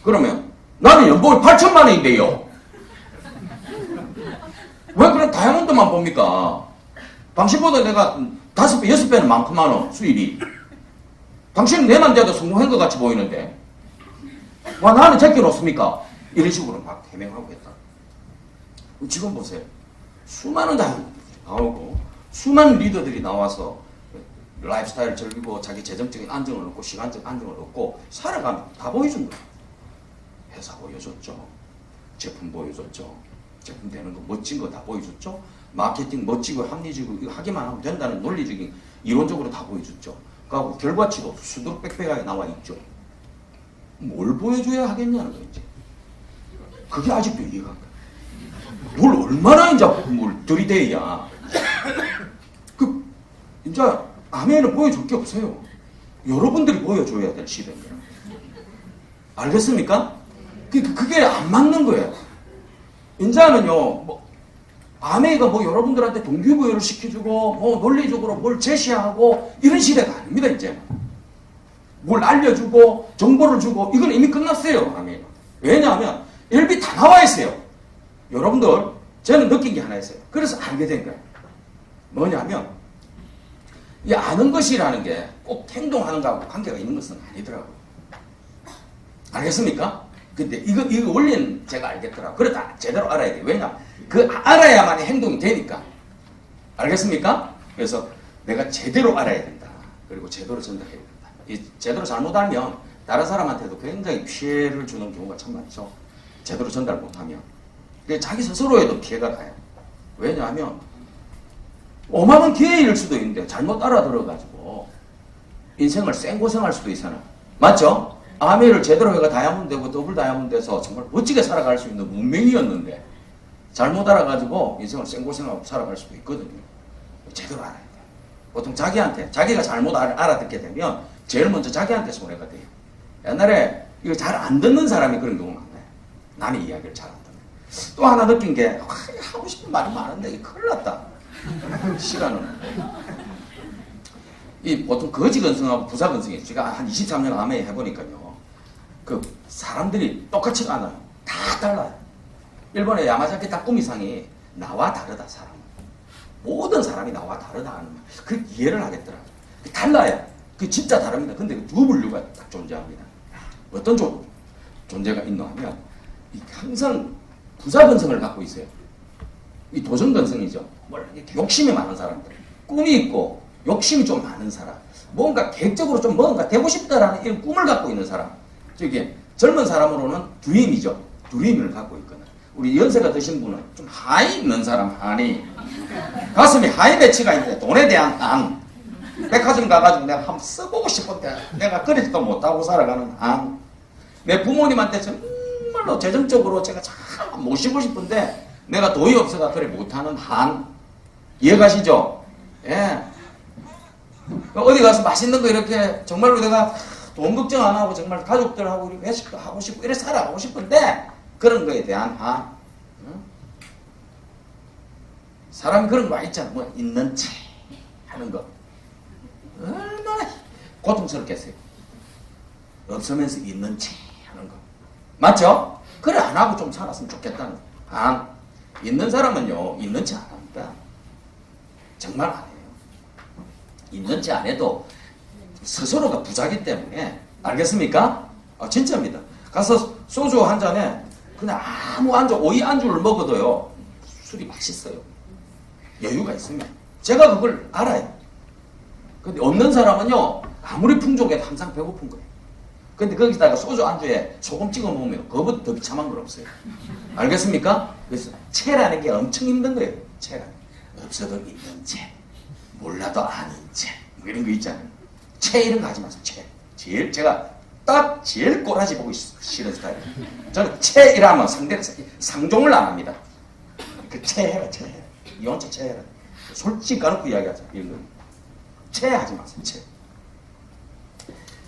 그러면 나는 연봉이 8천만 원인데요. 왜 그럼 다이아몬드만 봅니까? 당신보다 내가 5배, 6배는 많구만 수입이. 당신은 내만 돼도 성공한 것 같이 보이는데 와 나는 제끼 놓습니까? 이런 식으로 막 해명하고 했다. 지금 보세요. 수많은 다이아몬드들이 나오고 수많은 리더들이 나와서 라이프스타일을 즐기고 자기 재정적인 안정을 얻고 시간적 안정을 얻고 살아가면 다 보여준 거예요. 회사 보여줬죠. 제품 보여줬죠. 제품 되는 거 멋진 거 다 보여줬죠. 마케팅 멋지고 합리적이고 이거 하기만 하면 된다는 논리적인 이론적으로 다 보여줬죠. 그리고 결과치도 수두룩빽빽하게 나와 있죠. 뭘 보여줘야 하겠냐는 거지. 그게 아직도 이해가 안 가. 뭘 얼마나 이제 뭘 들이대야. 이제 아멘은 보여줄 게 없어요. 여러분들이 보여줘야 될 시대입니다. 알겠습니까? 그게 안 맞는 거예요. 이제는요, 아메이가 여러분들한테 동기부여를 시켜주고, 논리적으로 뭘 제시하고, 이런 시대가 아닙니다, 이제. 뭘 알려주고, 정보를 주고, 이건 이미 끝났어요, 아메이가. 왜냐하면, 일비 다 나와 있어요. 여러분들, 저는 느낀 게 하나 있어요. 그래서 알게 된 거예요. 뭐냐면, 이 아는 것이라는 게 꼭 행동하는 거하고 관계가 있는 것은 아니더라고요. 알겠습니까? 근데 이거 원리는 제가 알겠더라고요. 그러다 제대로 알아야 돼요. 왜냐? 알아야만이 행동이 되니까. 알겠습니까? 그래서 내가 제대로 알아야 된다. 그리고 제대로 전달해야 된다. 이 제대로 잘못 알면 다른 사람한테도 굉장히 피해를 주는 경우가 참 많죠. 제대로 전달 못하면. 근데 자기 스스로에도 피해가 가요. 왜냐하면 어마어마한 기회일 수도 있는데 잘못 알아들어가지고 인생을 생고생할 수도 있잖아. 맞죠? 아메를 제대로 해가 다이아몬드 되고 더블 다이아몬드 돼서 정말 멋지게 살아갈 수 있는 운명이었는데 잘못 알아가지고 인생을 생고생하고 살아갈 수도 있거든요. 제대로 알아야 돼. 보통 자기가 잘못 알아듣게 되면 제일 먼저 자기한테 손해가 돼요. 옛날에 이거 잘 안 듣는 사람이 그런 경우가 많아요. 남의 이야기를 잘 안 듣는. 또 하나 느낀 게 하고 싶은 말이 많은데 이게 큰일 났다. 시간은. 이 보통 거지 근성하고 부사 근성이 제가 한 23년 아메 해보니까요. 그 사람들이 똑같지가 않아요. 다 달라요. 일본의 야마자키 타쿠미상이 나와 다르다 사람. 모든 사람이 나와 다르다 하는 말. 그 이해를 하겠더라고요. 달라요. 그 진짜 다릅니다. 근데 그 두 분류가 딱 존재합니다. 어떤 존재가 있노 하면 항상 부사 근성을 갖고 있어요. 이 도전 근성이죠. 욕심이 많은 사람들. 꿈이 있고 욕심이 좀 많은 사람. 뭔가 계획적으로 좀 뭔가 되고 싶다라는 이런 꿈을 갖고 있는 사람. 저기 젊은 사람으로는 드림이죠. 드림을 갖고 있거나. 우리 연세가 드신 분은 좀 한이 있는 사람, 한이. 가슴에 한이 배치가 있는데 돈에 대한 안. 백화점 가가지고 내가 한번 써보고 싶은데 내가 그래도 못하고 살아가는 안. 내 부모님한테 정말로 재정적으로 제가 참 모시고 싶은데 내가 돈이 없어가 그래 못하는 한. 이해가시죠? 예. 어디 가서 맛있는 거 이렇게 정말로 내가 돈 걱정 안 하고 정말 가족들하고 회식도 하고 싶고 이래 살아가고 싶은데 그런 거에 대한 한. 응? 사람이 그런 거 있잖아. 뭐 있는 채 하는 거 얼마나 고통스럽겠어요. 없으면서 있는 채 하는 거 맞죠? 그래 안 하고 좀 살았으면 좋겠다는 거. 안 있는 사람은요 있는 채 안 합니다. 정말 안 해요. 있는 채 안 해도 스스로가 부자기 때문에 알겠습니까? 진짜입니다. 가서 소주 한 잔에 그냥 아무 안주 오이 안주를 먹어도요 술이 맛있어요. 여유가 있으면 제가 그걸 알아요. 근데 없는 사람은요 아무리 풍족해도 항상 배고픈 거예요. 근데 거기다가 소주 안주에 소금 찍어 먹으면 그거보다 더 비참한 건 없어요. 알겠습니까? 그래서 채라는 게 엄청 힘든 거예요. 채라는 게. 없어도 있는 채, 몰라도 아는 채, 뭐 이런 거 있잖아요. 채 이런 거 하지 마세요. 채. 제가 딱 제일 꼬라지 보기 싫은 스타일이에요. 저는 채 이라면 상대를 상종을 안 합니다. 그 채 해라, 채 해라. 이혼채 채 해라. 솔직히 까놓고 이야기하자. 이런 거. 채 하지 마세요. 채.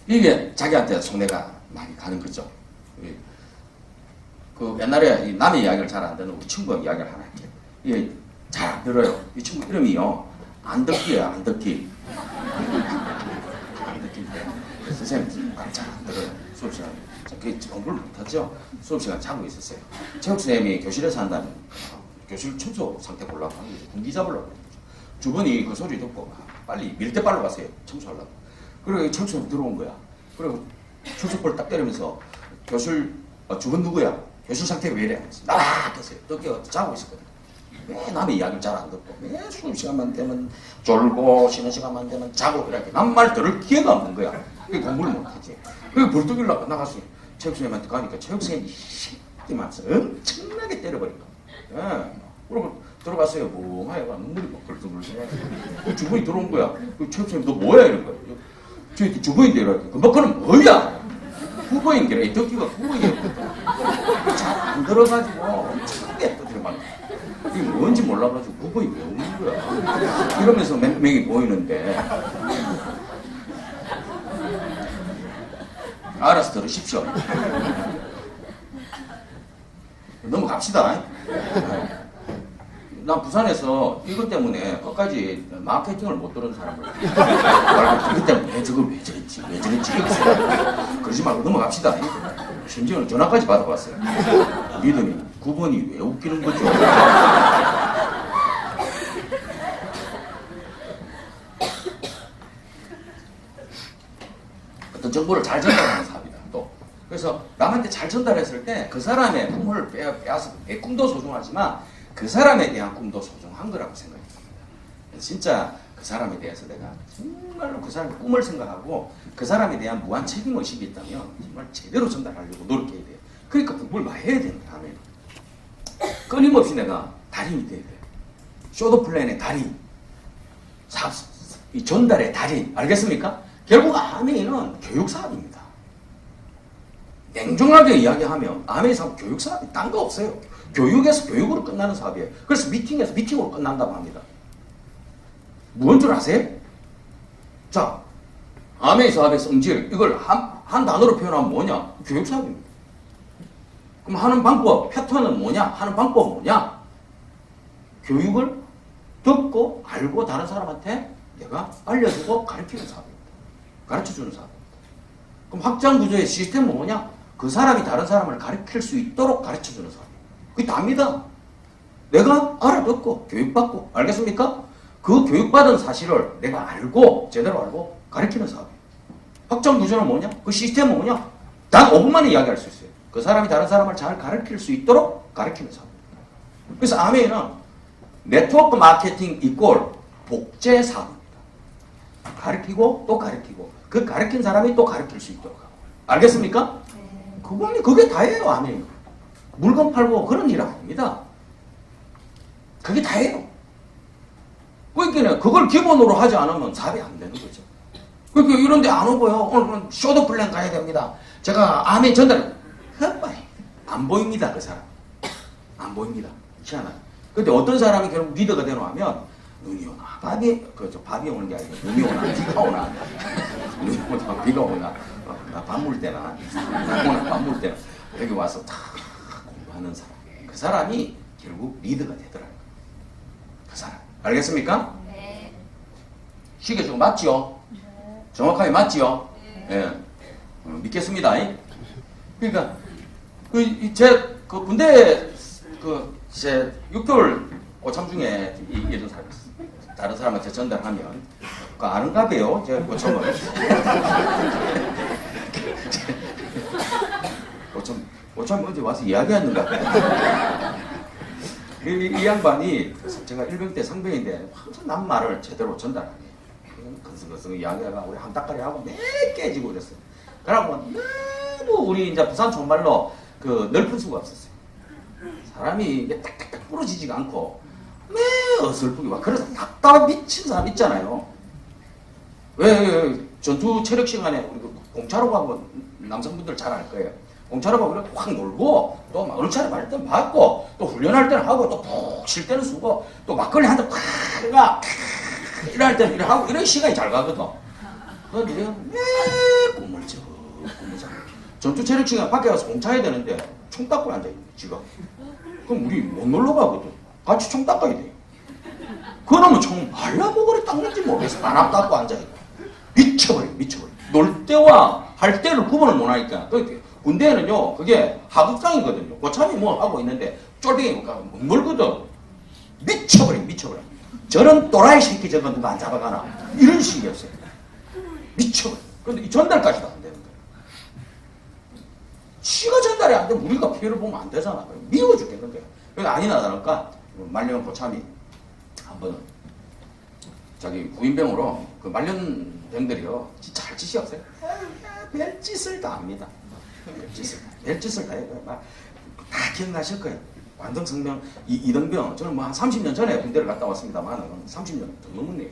이게 자기한테 손해가 많이 가는 거죠. 그 옛날에 이 남의 이야기를 잘 안 듣는 우리 친구 이야기를 하나 할게요. 이게 잘 안 들어요. 이 친구 이름이요. 안듣기예요. 안듣기. 안듣기인데 선생님 잘 안 들어요. 수업 시간 그 공부를 못하죠. 수업 시간 자고 있었어요. 체육 선생님이 교실에서 한다면 교실 청소 상태 보려고 하는 거죠. 군기 잡으려고. 주변이 그 소리 듣고 빨리 밀대발로 갔어요. 청소하려고. 그리고 청소년 들어온 거야. 그리고 출석볼 딱 때리면서 교실 주변 누구야? 교실 상태가 왜 이래? 나라 했어요. 또 자고 있었거든. 왜 남의 이야기를 잘 안 듣고 매 수업 시간만 되면 졸고 쉬는 시간만 되면 자고 이렇게 남 말 들을 기회가 없는 거야. 그게 공부를 못하지. 그리고 벌떡 일어나고 나갔어요. 체육선생님한테 가니까 체육선생님이 새끼만서 엄청나게 때려버린 거야. 예. 그리고 들어갔어요. 뭐 하여가 눈물이 막 벌떡벌떡. 주부이 들어온 거야. 그 체육선생님 너 뭐야 이런 거야. 저 주부인데 이러니까 그거는 뭐야? 후보인기라 이 듣기가 후보인기였거든. 잘 안 들어가지고 엄청나게 떠들어만 이게 뭔지 몰라가지고 후보인 왜 없는 거야? 이러면서 몇 명이 보이는데 알아서 들으십시오. 넘어갑시다. 난 부산에서 이것 때문에 끝까지 마케팅을 못 들은 사람을 이것 때문에 왜 저랬지 그러지 말고 넘어갑시다. 심지어는 전화까지 받아봤어요. 믿음이 9번이 왜 웃기는 거죠? 어떤 정보를 잘 전달하는 사업이다. 또 그래서 남한테 잘 전달했을 때 그 사람의 꿈을 빼앗아 내 꿈도 소중하지만 그 사람에 대한 꿈도 소중한 거라고 생각이 듭니다. 진짜 그 사람에 대해서 내가 정말로 그 사람의 꿈을 생각하고 그 사람에 대한 무한 책임의식이 있다면 정말 제대로 전달하려고 노력해야 돼요. 그러니까 공부를 많이 해야 됩니다. 아멘. 끊임없이 내가 달인이 돼야 돼요. 쇼더 플랜의 달인, 이 전달의 달인, 알겠습니까? 결국 아메이는 교육사업입니다. 냉정하게 이야기하면 아메이 사업 교육사업이 딴 거 없어요. 교육에서 교육으로 끝나는 사업이에요. 그래서 미팅에서 미팅으로 끝난다고 합니다. 뭔 줄 아세요? 자, 아메이 사업의 성질, 이걸 한 단어로 표현하면 뭐냐? 교육사업입니다. 그럼 하는 방법, 패턴은 뭐냐? 하는 방법은 뭐냐? 교육을 듣고 알고 다른 사람한테 내가 알려주고 가르치는 사업입니다. 가르쳐주는 사업입니다. 그럼 확장 구조의 시스템은 뭐냐? 그 사람이 다른 사람을 가르칠 수 있도록 가르쳐주는 사업입니다. 그게 답니다. 내가 알아듣고 교육받고, 알겠습니까? 그 교육받은 사실을 내가 알고 제대로 알고 가르치는 사업이에요. 확장 구조는 뭐냐? 그 시스템은 뭐냐? 단 5분 만에 이야기할 수 있어요. 그 사람이 다른 사람을 잘 가르칠 수 있도록 가르치는 사업입니다. 그래서 아메이는 네트워크 마케팅 이꼴 복제 사업입니다. 가르치고 또 가르치고 그 가르친 사람이 또 가르칠 수 있도록 하고. 알겠습니까? 그게 다예요. 아메이. 물건 팔고 그런 일 아닙니다. 그게 다예요. 그러니까 그걸 기본으로 하지 않으면 사업이 안 되는 거죠. 그러니까 이런데 안 오고요. 오늘 쇼더 플랜 가야 됩니다. 제가 아메이 전달 안 보입니다. 그 사람 안 보입니다. 희한하게. 근데 어떤 사람이 결국 리더가 되노 하면 눈이 오나 밥이 오는 게 아니고 눈이 오나 비가 오나 눈이 오나 비가 오나 밥 물 때나 밥 물 때나 여기 와서 다 공부하는 사람. 그 사람이 결국 리더가 되더라고요. 그 사람. 알겠습니까? 네. 시계 지금 맞지요? 정확하게 맞지요? 예. 믿겠습니다. 그러니까 그 군대 제 6개월 오참 중에 이런 사람 다른 사람한테 전달하면 그 아는가 봐요. 제가 오참을 오참 어디 와서 이야기했는가 봐요. 이 양반이 제가 일병 때 상병인데 항상 남 말을 제대로 전달하네. 근성근성 이야기하가 우리 한따까리 하고 매 깨지고 그랬어요. 그러고 너무 우리 이제 부산 정말로 그 넓은 수가 없었어요. 사람이 이게 딱딱딱 부러지지가 않고 매 어설프게 와. 그래서 답답 미친 사람 있잖아요. 왜 전투 체력 시간에 우리 공차로 가고 남성분들 잘 알 거예요. 공차로 가고 그래 확 놀고 또 막 얼차려 할 때는 받고 또 훈련할 때는 하고 또 푹 쉴 때는 쓰고 또 막걸리 한 잔 팍 가 일할 때는 이래 하고 이런 시간이 잘 가거든. 그런데 내가 왜 꿈을 져. 전투 체력 시간 밖에 가서 공차해야 되는데 총 닦고 앉아있네 지가. 그럼 우리 못 놀러 가거든. 같이 총 닦아야 돼. 그러면 총 말라고 그래 닦는지 모르겠어. 반합 닦고 앉아있고 미쳐버려. 놀 때와 할 때를 구분을 못하니까. 군대에는요 그게 하극상이거든요. 고참이 뭐 하고 있는데 쫄병이니까 못 놀거든. 미쳐버려. 저런 또라이 새끼 저거 누가 안 잡아가나 이런 식이었어요. 미쳐버려. 그런데 이 전달까지도 안 되는 거예요. 지가 전달이 안 되면 우리가 피해를 보면 안 되잖아. 미워 죽겠는 거야. 그러니까 아니나 다를까 말년 고참이 한번 자기 구인병으로 그 말년병들이요 진짜 할 짓이 없어요. 별짓을 다 합니다. 별짓을 다 해요. 다 기억나실 거예요. 관등성명 이등병 저는 뭐 한 30년 전에 군대를 갔다 왔습니다만 30년 더 넘었네요.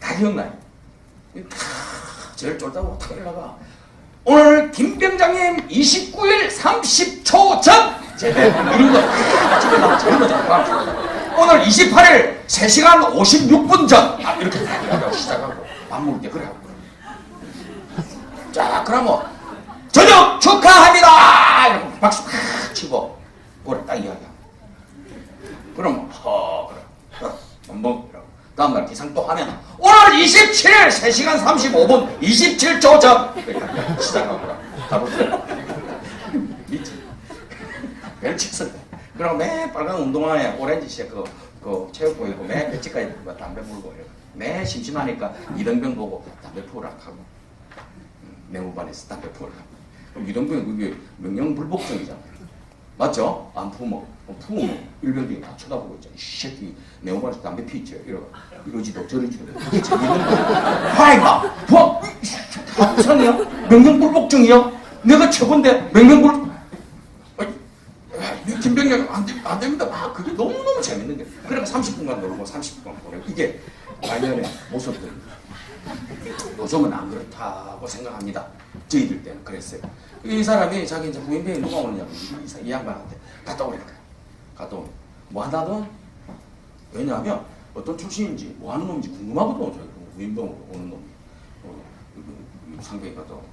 다 기억나요. 제일 쫄다고 탁 올라가 오늘 김병장님 29일 30초 전 제대 이런 거 찍으려고 저런 거 오늘 28일 3시간 56분 전 이렇게 다 시작하고 밥 먹을 때 그래. 자 그러면 저녁 축하합니다 이러고 박수 팍 치고 그걸 딱 이야기하고 그럼 그래 한번 다음날 기상 또 하면 오늘 27일 3시간 35분 27초 전 시작하고 바로 미치 별짓을 그럼 매 빨간 운동화에 오렌지색 그 체육복 입고 매 배치까지 담배 물고 매 심심하니까 이등병 보고 담배 피우라 하고 내무반에서 담배 피우라 하고 그럼 이등병이 그게 명령불복종이잖아요. 맞죠? 안 피우면 일병들이 다 쳐다보고 있잖아. 이 새끼 내무반에서 담배 피있죠. 이러지도 저러지도 그게 재밌는 거야. 하이마 뭐 합산이야? 명령불복종이야? 내가 최고인데 명령불 김병렬 안 됩니다. 막 그게 너무너무 재밌는 게. 그러니까 30분간 놀고 30분간 보내고 이게 말년의 모습들입니다. 요즘은 안 그렇다고 생각합니다. 저희들 때는 그랬어요. 이 사람이 자기 이제 부인병이 누가 오느냐고 이 양반한테 갔다 오래 그래. 갔다 오래. 뭐 한다든? 왜냐하면 어떤 출신인지 뭐 하는 놈인지 궁금하거든. 저희 부인병으로 오는 놈이. 상병이 갔다 오고.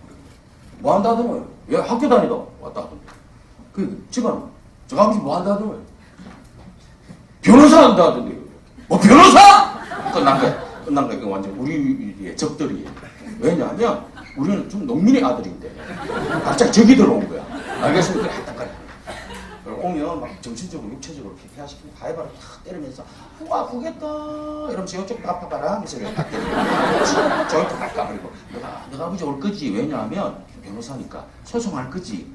뭐 한다든? 왜 학교 다니다 왔다 하던데. 그 집안은 저 아버지 뭐 한다더니 변호사 한다던데. 뭐 변호사? 끝난 거야. 이거 완전 우리의 적들이에요. 왜냐하면 우리는 좀 농민의 아들인데 갑자기 적이 들어온 거야. 알겠습니까? 그래. 오면 막 정신적으로 육체적으로 피폐하시키고 가위바위보 탁 때리면서 와 아프겠다 이러면서 이쪽 아파봐라 하면서 딱 때리고 저쪽 갈까 그리고 너가 아버지 올 거지. 왜냐하면 변호사니까 소송할 거지.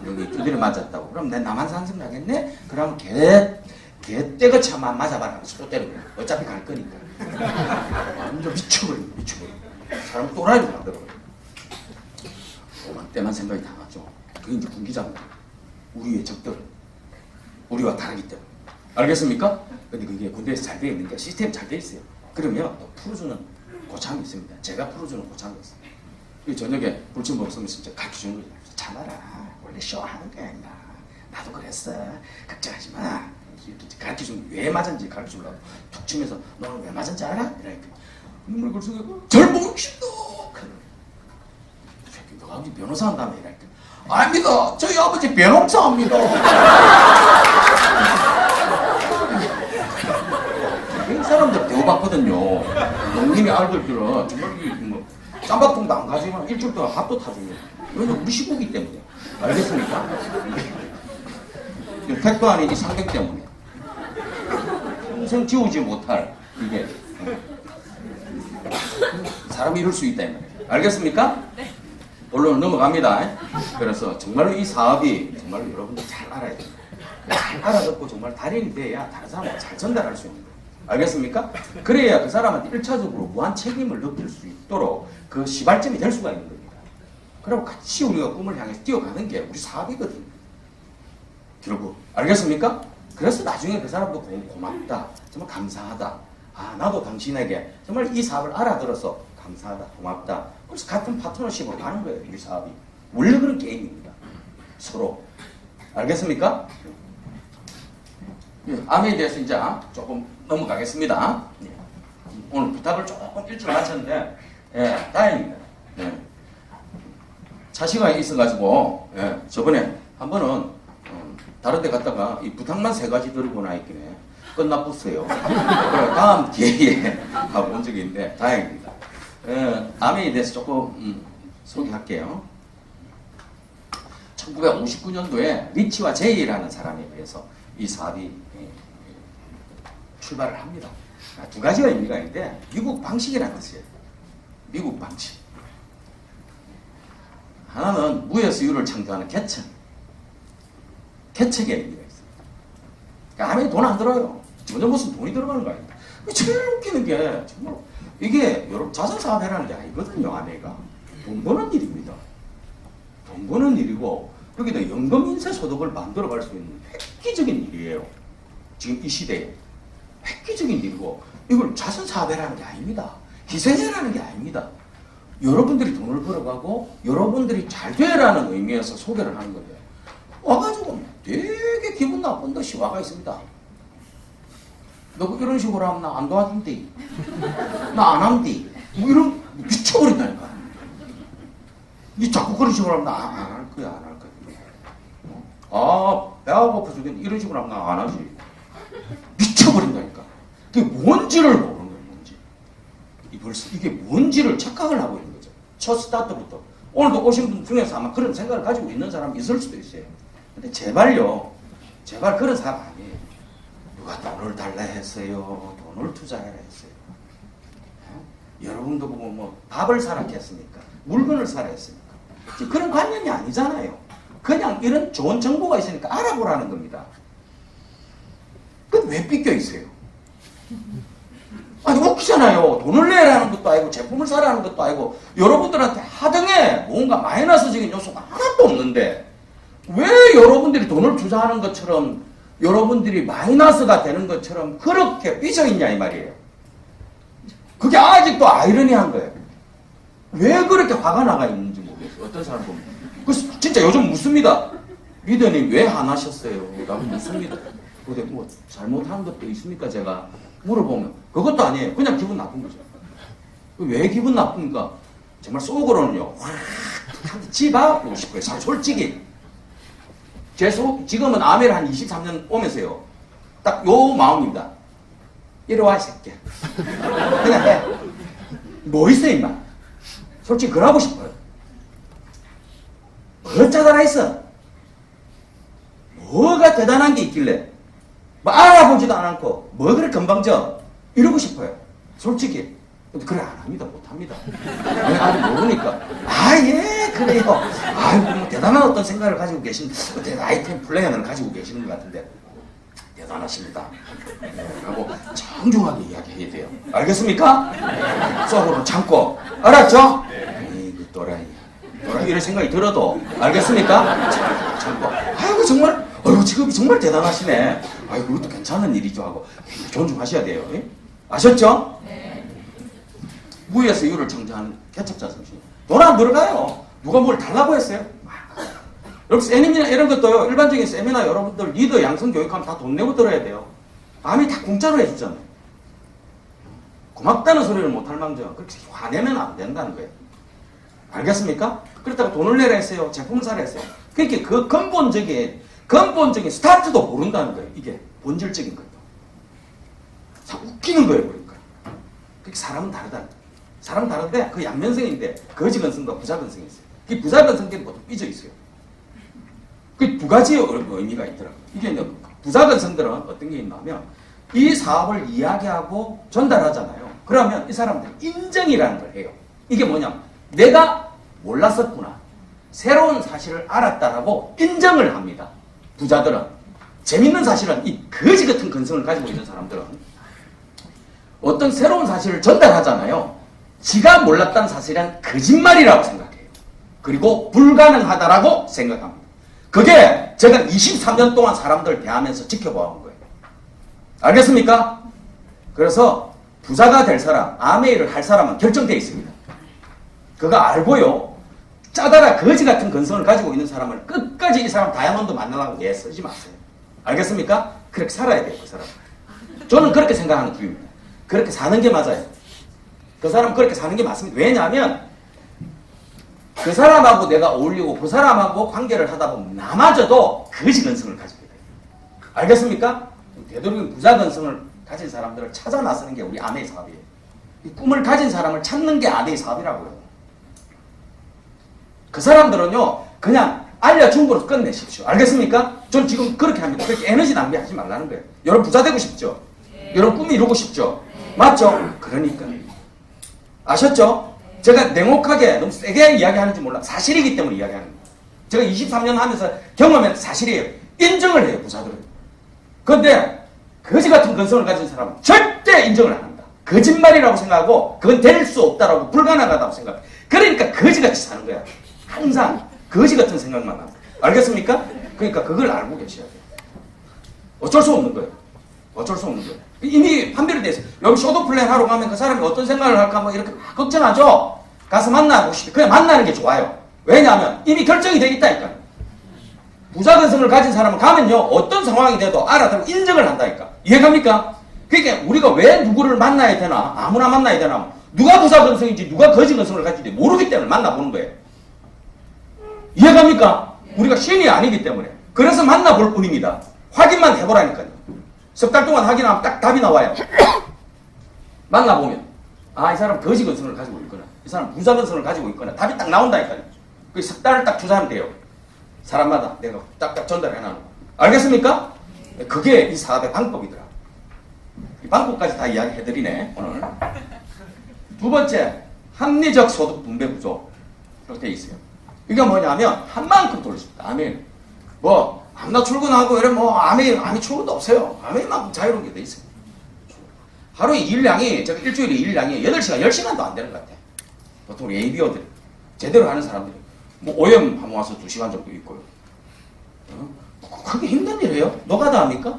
여기 두드려 맞았다고. 그럼 내 나만 산성 나겠네? 그러면 개떼거치 한번 맞아봐라. 또 때리고. 어차피 갈 거니까. 완전 미쳐버려. 사람 또라이로 만들어버려. 때만 생각이 다 나죠. 그게 이제 군기장입니다. 우리의 적들은 우리와 다르기 때문에. 알겠습니까? 근데 그게 군대에서 잘 되어 있는 게 시스템이 잘 되어 있어요. 그러면 또 풀어주는 고참이 있습니다. 제가 풀어주는 고참이 있어요. 저녁에 불침 먹으면 진짜 가르쳐주는 거예요. 참아라. 원래 쇼하는 거야. 나도 그랬어. 걱정하지 마. 이렇게 가르쳐주면 왜 맞은지 가르쳐주려고 툭 치면서 너는 왜 맞은지 알아? 이러니까 눈물 글쓰고 절봉신도 새끼 너 아버지 변호사 한다며 이러니까 아닙니다. 저희 아버지 변호사 합니다. 이 사람들 대우받거든요. 형님의 아들들은 정말 뭐 짬밥통도 안 가지만 일주일 동안 밥도 타주고. 왜냐면 우리 식구기 때문에. 알겠습니까? 택도 아닌 이 상경 때문에. 평생 지우지 못할 이게 사람이 이럴 수 있다 이 말이에요. 알겠습니까? 네. 본론 넘어갑니다. 그래서 정말로 이 사업이 정말로 여러분들 잘 알아야 돼요. 잘 알아듣고 정말 달인이 돼야 다른 사람한테 잘 전달할 수 있는 거예요. 알겠습니까? 그래야 그 사람한테 1차적으로 무한 책임을 느낄 수 있도록 그 시발점이 될 수가 있는 겁니다. 그리고 같이 우리가 꿈을 향해서 뛰어가는 게 우리 사업이거든요. 결국 알겠습니까? 그래서 나중에 그 사람도 고맙다, 정말 감사하다. 아, 나도 당신에게 정말 이 사업을 알아들어서 감사하다, 고맙다. 그래서 같은 파트너십으로 가는 거예요, 우리 사업이. 원래 그런 게임입니다. 서로. 알겠습니까? 암에 대해서 이제 조금 넘어가겠습니다. 오늘 부탁을 조금 일찍 마쳤는데, 예, 다행입니다. 예. 차시가 있어가지고, 예, 저번에 한 번은 다른 데 갔다가 이 부탁만 3가지 들고 나있길래 끝나봤어요. 다음 기회에 가본 적이 있는데 다행입니다. 암에 대해서 조금 소개할게요. 1959년도에 리치와 제이라는 사람에 의해서 이 사업이 출발을 합니다. 2가지가 의미가 있는데 미국 방식이라는 뜻이에요. 미국 방식. 하나는 무에서 유를 창조하는 개척. 개척의 의미가 있어요. 그러니까 암에 돈 안 들어요. 전혀 무슨 돈이 들어가는 거 아닙니다. 제일 웃기는 게 정말 이게 여러분 자선사업회라는 게 아니거든요. 아내가 돈 버는 일입니다. 돈 버는 일이고 여기다 연금인쇄소득을 만들어갈 수 있는 획기적인 일이에요. 지금 이 시대에 획기적인 일이고 이걸 자선사업회라는 게 아닙니다. 희생회라는 게 아닙니다. 여러분들이 돈을 벌어가고 여러분들이 잘 되라는 의미에서 소개를 하는 건데 와가지고 되게 기분 나쁜 듯이 와가 있습니다. 너 이런 식으로 하면 나 안 도와준디. 나 안 함디. 뭐 이런 미쳐버린다니까. 이 자꾸 그런 식으로 하면 나 안 할 거야, 안 할 거야. 아, 배가 고파 죽겠네. 이런 식으로 하면 나 안 하지. 미쳐버린다니까. 그게 뭔지를 모르는 거예요, 뭔지. 벌써 이게 뭔지를 착각을 하고 있는 거죠. 첫 스타트부터. 오늘도 오신 분 중에서 아마 그런 생각을 가지고 있는 사람이 있을 수도 있어요. 근데 제발요. 제발 그런 사람 아니에요. 누가 돈을 달라 했어요. 돈을 투자해라 했어요. 여러분도 보고 뭐 밥을 사라 했습니까? 물건을 사라 했습니까? 그런 관념이 아니잖아요. 그냥 이런 좋은 정보가 있으니까 알아보라는 겁니다. 그럼 왜 삐껴 있어요? 아니 웃기잖아요. 돈을 내라는 것도 아니고 제품을 사라는 것도 아니고 여러분들한테 하등에 뭔가 마이너스적인 요소가 하나도 없는데 왜 여러분들이 돈을 투자하는 것처럼 여러분들이 마이너스가 되는 것처럼 그렇게 삐져 있냐 이 말이에요. 그게 아직도 아이러니한 거예요. 왜 그렇게 화가 나가 있는지 모르겠어요. 어떤 사람 보면. 그래서 진짜 요즘 묻습니다. 리더님 왜 안 하셨어요? 라고 묻습니다. 근데 뭐 잘못한 것도 있습니까? 제가 물어보면 그것도 아니에요. 그냥 기분 나쁜 거죠. 왜 기분 나쁩니까? 정말 속으로는요. 확 집어보고 싶어요. 솔직히. 지금은 아메를 한 23년 오면서요. 딱 요 마음입니다. 이리 와, 이 새끼야. 그냥 해. 뭐 있어, 임마? 솔직히 그러고 싶어요. 뭐 짜다라 있어? 뭐가 대단한 게 있길래? 뭐 알아보지도 않고, 뭐 그래 건방져? 이러고 싶어요. 솔직히. 근데 그래, 안 합니다. 못 합니다. 왜 아직 모르니까. 아, 예, 그래요. 아이고, 뭐 대단한 어떤 생각을 가지고 계신, 아이템 플랜을 가지고 계시는 것 같은데, 대단하십니다. 하고 정중하게 이야기해야 돼요. 알겠습니까? 속으로 참고. 알았죠? 에이, 또라이. 이런 생각이 들어도, 알겠습니까? 참고. 아이고, 정말, 직업이 정말 대단하시네. 아이고, 이것도 괜찮은 일이죠. 하고, 존중하셔야 돼요. 예? 아셨죠? 무에서 이유를 창조하는 개척자 정신. 돈 안 들어가요. 누가 뭘 달라고 했어요? 여러분 세미나 이런 것도요. 일반적인 세미나 여러분들 리더 양성 교육하면 다 돈 내고 들어야 돼요. 남이 다 공짜로 해주잖아요. 고맙다는 소리를 못할 망정 그렇게 화내면 안 된다는 거예요. 알겠습니까? 그렇다고 돈을 내라 했어요. 제품을 사라 했어요. 그렇게 그 근본적인 스타트도 모른다는 거예요. 이게 본질적인 거예요. 참 웃기는 거예요. 그러니까. 그게 사람은 다르다. 사람은 다른데 그 양면성인데 거지건성과 부자건성이 있어요. 그 부자건성들이 보통 삐져 있어요. 그 두 가지의 의미가 있더라고요. 이게 이제 부자건성들은 어떤 게 있냐면 이 사업을 이야기하고 전달하잖아요. 그러면 이 사람들이 인정이라는 걸 해요. 이게 뭐냐면 내가 몰랐었구나. 새로운 사실을 알았다라고 인정을 합니다. 부자들은. 재밌는 사실은 이 거지 같은 근성을 가지고 있는 사람들은 어떤 새로운 사실을 전달하잖아요. 지가 몰랐다는 사실은 거짓말이라고 생각해요. 그리고 불가능하다라고 생각합니다. 그게 제가 23년 동안 사람들을 대하면서 지켜봐온 거예요. 알겠습니까? 그래서 부자가 될 사람, 아메이를 할 사람은 결정되어 있습니다. 그거 알고요. 짜다라 거지 같은 근성을 가지고 있는 사람을 끝까지 이 사람 다이아몬드 만나라고 애쓰지 마세요. 알겠습니까? 그렇게 살아야 돼요, 그 사람. 저는 그렇게 생각하는 주의입니다. 그렇게 사는 게 맞아요. 그 사람은 그렇게 사는 게 맞습니다. 왜냐하면 그 사람하고 내가 어울리고 그 사람하고 관계를 하다 보면 나마저도 거지 근성을 가지게 돼요. 알겠습니까? 되도록이면 부자 근성을 가진 사람들을 찾아 나서는 게 우리 아내의 사업이에요. 이 꿈을 가진 사람을 찾는 게 아내의 사업이라고요. 그 사람들은요, 그냥 알려준 거로 끝내십시오. 알겠습니까? 전 지금 그렇게 합니다. 그렇게 에너지 낭비하지 말라는 거예요. 여러분 부자 되고 싶죠? 여러분 꿈이 이루고 싶죠? 맞죠? 그러니까. 아셨죠? 제가 냉혹하게 너무 세게 이야기하는지 몰라. 사실이기 때문에 이야기하는 거예요. 제가 23년 하면서 경험한 사실이에요. 인정을 해요, 부자들은. 그런데 거지 같은 근성을 가진 사람은 절대 인정을 안 한다. 거짓말이라고 생각하고 그건 될 수 없다라고 불가능하다고 생각해. 그러니까 거지같이 사는 거야. 항상 거지 같은 생각만 하고. 알겠습니까? 그러니까 그걸 알고 계셔야 돼요. 어쩔 수 없는 거예요. 어쩔 수 없는 거예요. 이미 판별이 돼 있어요. 여기 쇼도 플랜 하러 가면 그 사람이 어떤 생각을 할까 뭐 이렇게 걱정하죠. 가서 만나보시죠. 그냥 만나는 게 좋아요. 왜냐하면 이미 결정이 돼 있다니까요. 부자근성을 가진 사람은 가면요 어떤 상황이 돼도 알아듣고 인정을 한다니까. 이해갑니까? 그러니까 우리가 왜 누구를 만나야 되나, 아무나 만나야 되나, 누가 부자근성인지 누가 거지근성을 가진지 모르기 때문에 만나보는 거예요. 이해갑니까? 우리가 신이 아니기 때문에. 그래서 만나볼 뿐입니다. 확인만 해보라니까요. 석 달 동안 확인하면 딱 답이 나와요. 만나보면 아, 이 사람 거지근성을 가지고 있거나 이 사람 부자근성을 가지고 있거나 답이 딱 나온다니까요. 그 석 달을 딱 투자하면 돼요. 사람마다 내가 딱딱 전달해놔는 거. 알겠습니까? 그게 이 사업의 방법이더라. 이 방법까지 다 이야기해드리네 오늘. 두 번째, 합리적 소득 분배 구조. 이렇게 돼 있어요. 이게 뭐냐면 한 만큼 돌립니다. 아멘. 뭐 밤낮 출근하고 이래 뭐 아멘 출근도 없어요. 아멘만큼 자유로운 게 돼 있어요. 하루에 일량이 제가 일주일에 일량이 8시간 10시간도 안 되는 것 같아. 보통 우리 ABO들 제대로 하는 사람들이 뭐 오염 한번 와서 2시간 정도 있고요. 그게 힘든 일이에요? 노가다 합니까?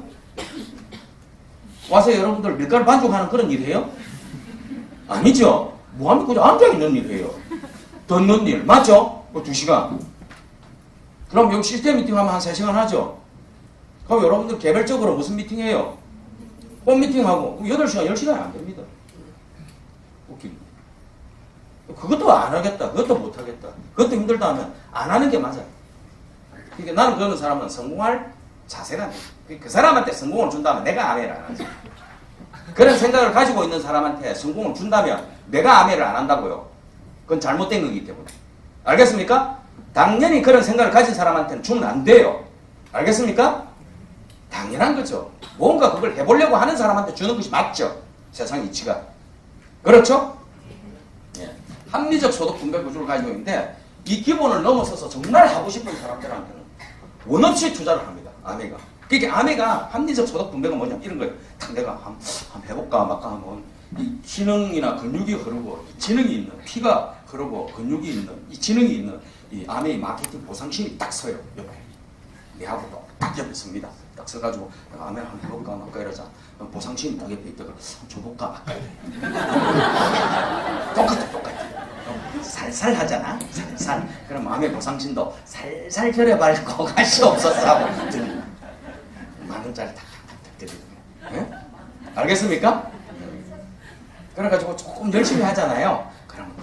와서 여러분들 밀가루 반죽하는 그런 일 해요? 아니죠. 뭐합니까? 그냥 앉아있는 일 해요. 듣는 일. 맞죠? 2시간. 그럼 여기 시스템 미팅 하면 한 3시간 하죠? 그럼 여러분들 개별적으로 무슨 미팅 해요? 홈 미팅하고 8시간, 10시간이 안 됩니다. 웃깁니다. 그것도 안 하겠다. 그것도 못 하겠다. 그것도 힘들다 하면 안 하는 게 맞아요. 그러니까 나는 그런 사람은 성공할 자세가 안 돼. 그 사람한테 성공을 준다면 내가 아메를 안 하지. 그런 생각을 가지고 있는 사람한테 성공을 준다면 내가 아메를 안 한다고요. 그건 잘못된 거기 때문에. 알겠습니까? 당연히 그런 생각을 가진 사람한테는 주면 안 돼요. 알겠습니까? 당연한 거죠. 뭔가 그걸 해보려고 하는 사람한테 주는 것이 맞죠. 세상 이치가. 그렇죠? 예. 합리적 소득 분배 구조를 가지고 있는데 이 기본을 넘어서서 정말 하고 싶은 사람들한테는 원 없이 투자를 합니다. 아메가. 그러니까 아메가 합리적 소득 분배가 뭐냐면 이런 거예요. 딱 내가 한번 해볼까 말까 하면 이 지능이나 근육이 흐르고 지능이 있는 피가 흐르고 근육이 있는 이 지능이 있는 이 아메의 마케팅 보상심이 딱 서요. 옆에. 내하고도 딱 옆에 섭니다. 딱 서가지고 내가 아메 한번 해볼까 말까 이러자. 보상심이 딱 옆에 있다가 줘볼까 말까. 똑같아. 살살 하잖아. 살살. 그럼 마음의 보상심도 살살 결해발 거가시 없었어 하고 드립니다. 10,000원짜리 탁탁탁 드리거든요. 알겠습니까? 그래가지고 조금 열심히 하잖아요. 그러면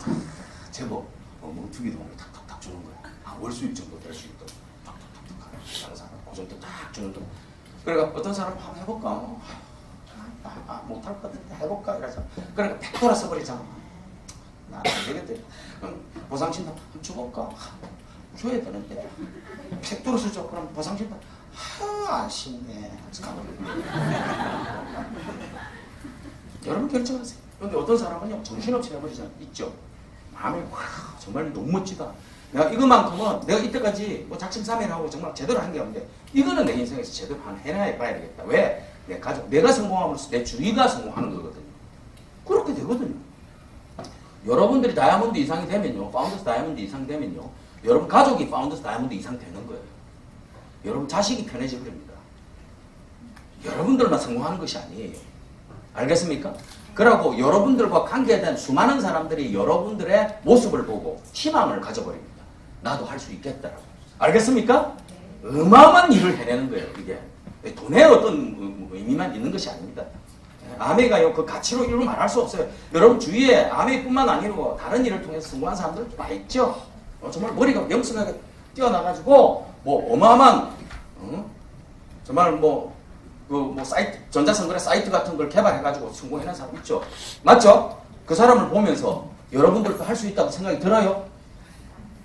제법 멍투기 돈을 탁탁탁 주는 거야. 월수입 정도 될 수 있도록 탁탁탁탁 다른 사람 그 정도 딱 주는 돈. 그래가 어떤 사람 한번 해볼까? 못할 것 같은데 해볼까 이러자. 그러니까 팩 돌아서 버리잖아. 나 안 되겠대. 그럼 보상신다 한번 줘볼까? 줘야 되는데 팩 돌아서 줘. 그럼 보상신다 아쉽네. 여러분 결정하세요. 근데 어떤 사람은요 정신없이 해버리잖아. 있죠. 마음이 와 정말 너무 멋지다. 내가 이것만큼은 내가 이때까지 뭐 작심삼일하고 정말 제대로 한 게 없는데 이거는 내 인생에서 제대로 해봐야 되겠다. 왜? 내 가족, 내가 성공함으로써 내 주위가 성공하는 거거든요. 그렇게 되거든요. 여러분들이 다이아몬드 이상이 되면요, 파운더스 다이아몬드 이상 되면요, 여러분 가족이 파운더스 다이아몬드 이상 되는 거예요. 여러분 자식이 편해져 버립니다. 여러분들만 성공하는 것이 아니에요. 알겠습니까? 그러고 여러분들과 관계된 수많은 사람들이 여러분들의 모습을 보고 희망을 가져버립니다. 나도 할 수 있겠다라고. 알겠습니까? 어마어마한 일을 해내는 거예요, 이게. 돈의 어떤 의미만 있는 것이 아닙니다. 아메가요, 그 가치로 이루 말할 수 없어요. 여러분 주위에 아메뿐만 아니고 다른 일을 통해서 성공한 사람들 많이 있죠? 정말 머리가 명성하게 뛰어나가지고, 뭐, 어마어마한, 정말 사이트, 전자선거래 사이트 같은 걸 개발해가지고 성공해낸 사람 있죠? 맞죠? 그 사람을 보면서 여러분들도 할 수 있다고 생각이 들어요?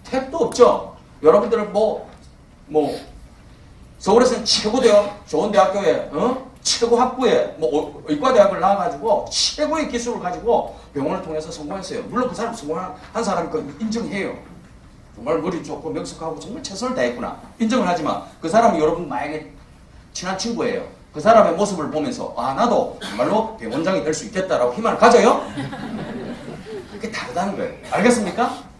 택도 없죠? 여러분들은 서울에서는 최고 대학, 좋은 대학교에, 최고 학부에, 의과대학을 나와가지고 최고의 기술을 가지고 병원을 통해서 성공했어요. 물론 그 사람 성공한 사람이 그 인정해요. 정말 머리 좋고 명석하고 정말 최선을 다했구나. 인정을 하지만 그 사람이 여러분 만약에 친한 친구예요. 그 사람의 모습을 보면서 나도 정말로 병원장이 될 수 있겠다라고 희망을 가져요? 그게 다르다는 거예요. 알겠습니까?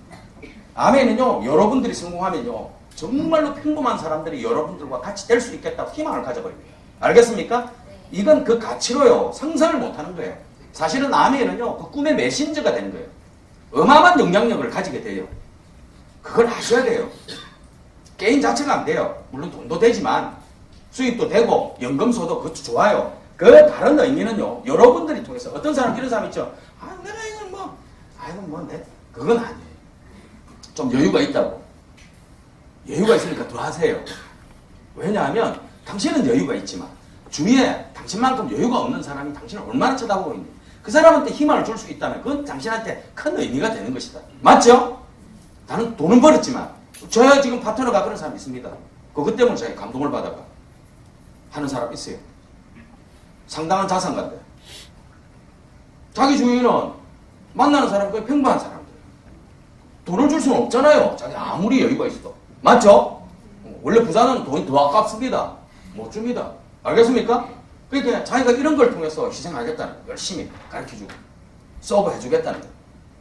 아멘은요, 여러분들이 성공하면요, 정말로 평범한 사람들이 여러분들과 같이 될 수 있겠다고 희망을 가져버립니다. 알겠습니까? 이건 그 가치로요, 상상을 못하는 거예요. 사실은 아멘은요, 그 꿈의 메신저가 되는 거예요. 어마어마한 영향력을 가지게 돼요. 그걸 아셔야 돼요. 게임 자체가 안 돼요. 물론 돈도 되지만, 수입도 되고, 연금소도 그것도 좋아요. 그 다른 의미는요, 여러분들이 통해서, 어떤 사람, 이런 사람 있죠? 내가 이건 그건 아니에요. 좀 여유가 있다고. 여유가 있으니까 더 하세요. 왜냐하면 당신은 여유가 있지만 주위에 당신만큼 여유가 없는 사람이 당신을 얼마나 쳐다보고 있는지 그 사람한테 희망을 줄 수 있다면 그건 당신한테 큰 의미가 되는 것이다. 맞죠? 나는 돈은 벌었지만 저 지금 파트너가 그런 사람 있습니다. 그것 때문에 자기 감동을 받아가 하는 사람 있어요. 상당한 자산가인데 자기 주위는 만나는 사람이 거의 평범한 사람들. 돈을 줄 수는 없잖아요. 자기 아무리 여유가 있어도. 맞죠? 원래 부자는 돈이 더 아깝습니다. 못 줍니다. 알겠습니까? 그러니까 자기가 이런 걸 통해서 희생하겠다는 거예요. 열심히 가르쳐주고 서브 해주겠다는 거예요.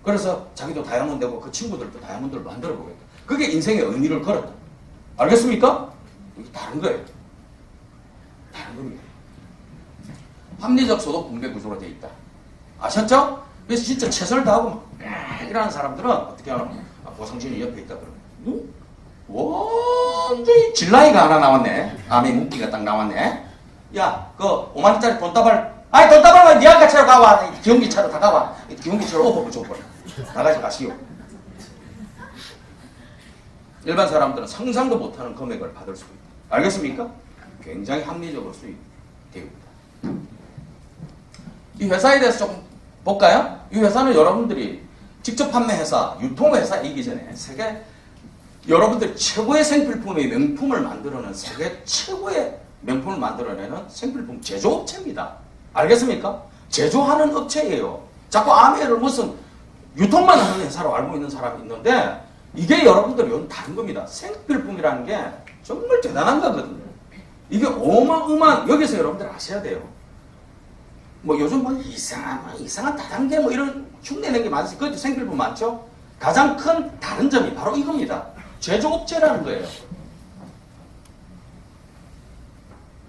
그래서 자기도 다이아몬드 되고 그 친구들도 다이아몬드를 만들어 보겠다. 그게 인생의 의미를 걸었다. 알겠습니까? 이게 다른 거예요. 다른 겁니다. 합리적 소득 분배 구조로 되어 있다. 아셨죠? 그래서 진짜 최선을 다하고 막 일하는 사람들은 어떻게 하나 보상진이 옆에 있다 그러면 완전히 질라이가 하나 나왔네. 아미 묶기가 딱 나왔네. 야, 그 5만원짜리 돈다발 돈다발만 니 아까 차로 가와. 기용기차로 다 가와. 기용기차로 오버고 줘버려. 나가지 마시오. 일반 사람들은 상상도 못하는 금액을 받을 수 있다. 알겠습니까? 굉장히 합리적으로 수익되어 있다. 이 회사에 대해서 조금 볼까요? 이 회사는 여러분들이 직접 판매회사, 유통회사이기 전에 세계 여러분들이 최고의 생필품의 명품을 만들어내는 세계 최고의 명품을 만들어내는 생필품 제조업체입니다. 알겠습니까? 제조하는 업체예요. 자꾸 아메를 무슨 유통만 하는 회사로 알고 있는 사람이 있는데 이게 여러분들이 요즘 다른 겁니다. 생필품이라는 게 정말 대단한 거거든요. 이게 어마어마한 여기서 여러분들 아셔야 돼요. 요즘 이상한 다단계 이런 흉내낸 게 많으시 그것도 생필품 많죠? 가장 큰 다른 점이 바로 이겁니다. 제조업체라는 거예요.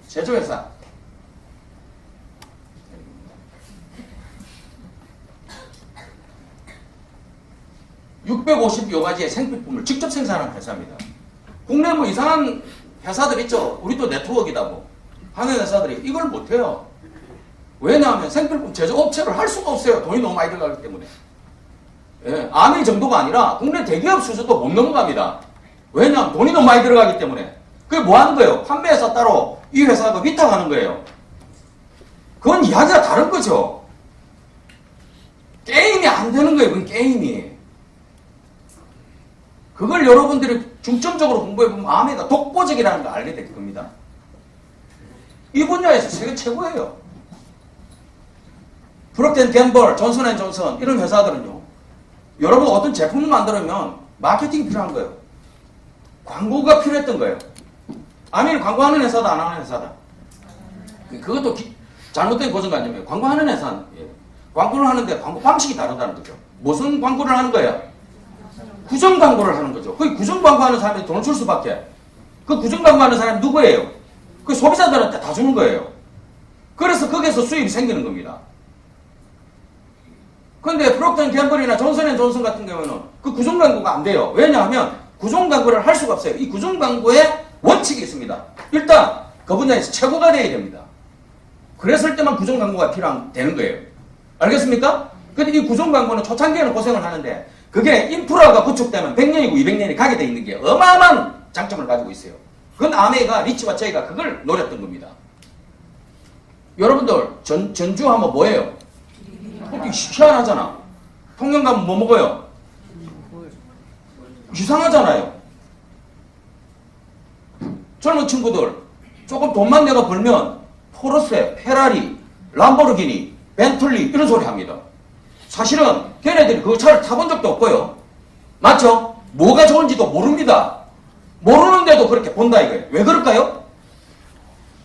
제조회사. (650여 가지의) 생필품을 직접 생산하는 회사입니다. 국내 이상한 회사들 있죠? 우리도 네트워크이다 하는 회사들이 이걸 못해요. 왜냐하면 생필품 제조업체를 할 수가 없어요. 돈이 너무 많이 들어가기 때문에. 예, 아미 정도가 아니라 국내 대기업 수준도 못 넘어갑니다. 왜냐하면 돈이 너무 많이 들어가기 때문에. 그게 뭐 하는 거예요? 판매회사 따로 이 회사가 위탁하는 거예요. 그건 이야기가 다른 거죠. 게임이 안 되는 거예요. 그건 게임이. 그걸 여러분들이 중점적으로 공부해보면 아메가 독보적이라는 걸 알게 될 겁니다. 이 분야에서 세계 최고예요. 프록트 앤 갬벌, 존슨 앤 존슨 이런 회사들은요. 여러분 어떤 제품을 만들면 마케팅이 필요한 거예요. 광고가 필요했던 거예요. 아메는 광고하는 회사다 안 하는 회사다. 그것도 잘못된 고정관념이에요. 광고하는 회사는 광고를 하는데 광고 방식이 다르다는 거죠. 무슨 광고를 하는 거예요? 구정 광고를 하는 거죠. 그 구정 광고하는 사람이 돈을 줄 수밖에. 그 구정 광고하는 사람이 누구예요? 그 소비자들한테 다 주는 거예요. 그래서 거기에서 수입이 생기는 겁니다. 근데 프록터 앤 갬블이나 존슨 앤 존슨 같은 경우는 그 구정 광고가 안 돼요. 왜냐하면 구정 광고를 할 수가 없어요. 이 구정 광고에 원칙이 있습니다. 일단 그 분야에서 최고가 돼야 됩니다. 그랬을 때만 구정 광고가 되는 거예요. 알겠습니까? 근데 이 구정 광고는 초창기에는 고생을 하는데 그게 인프라가 구축되면 100년이고 200년이 가게 돼 있는 게 어마어마한 장점을 가지고 있어요. 그건 아메가 리치와 저희가 그걸 노렸던 겁니다. 여러분들 전주 하면 뭐예요? 희한하잖아. 통영 가면 뭐 먹어요? 이상하잖아요. 젊은 친구들 조금 돈만 내가 벌면 포르쉐, 페라리, 람보르기니, 벤틀리 이런 소리 합니다. 사실은 걔네들이 그 차를 타본 적도 없고요. 맞죠? 뭐가 좋은지도 모릅니다. 모르는데도 그렇게 본다 이거예요. 왜 그럴까요?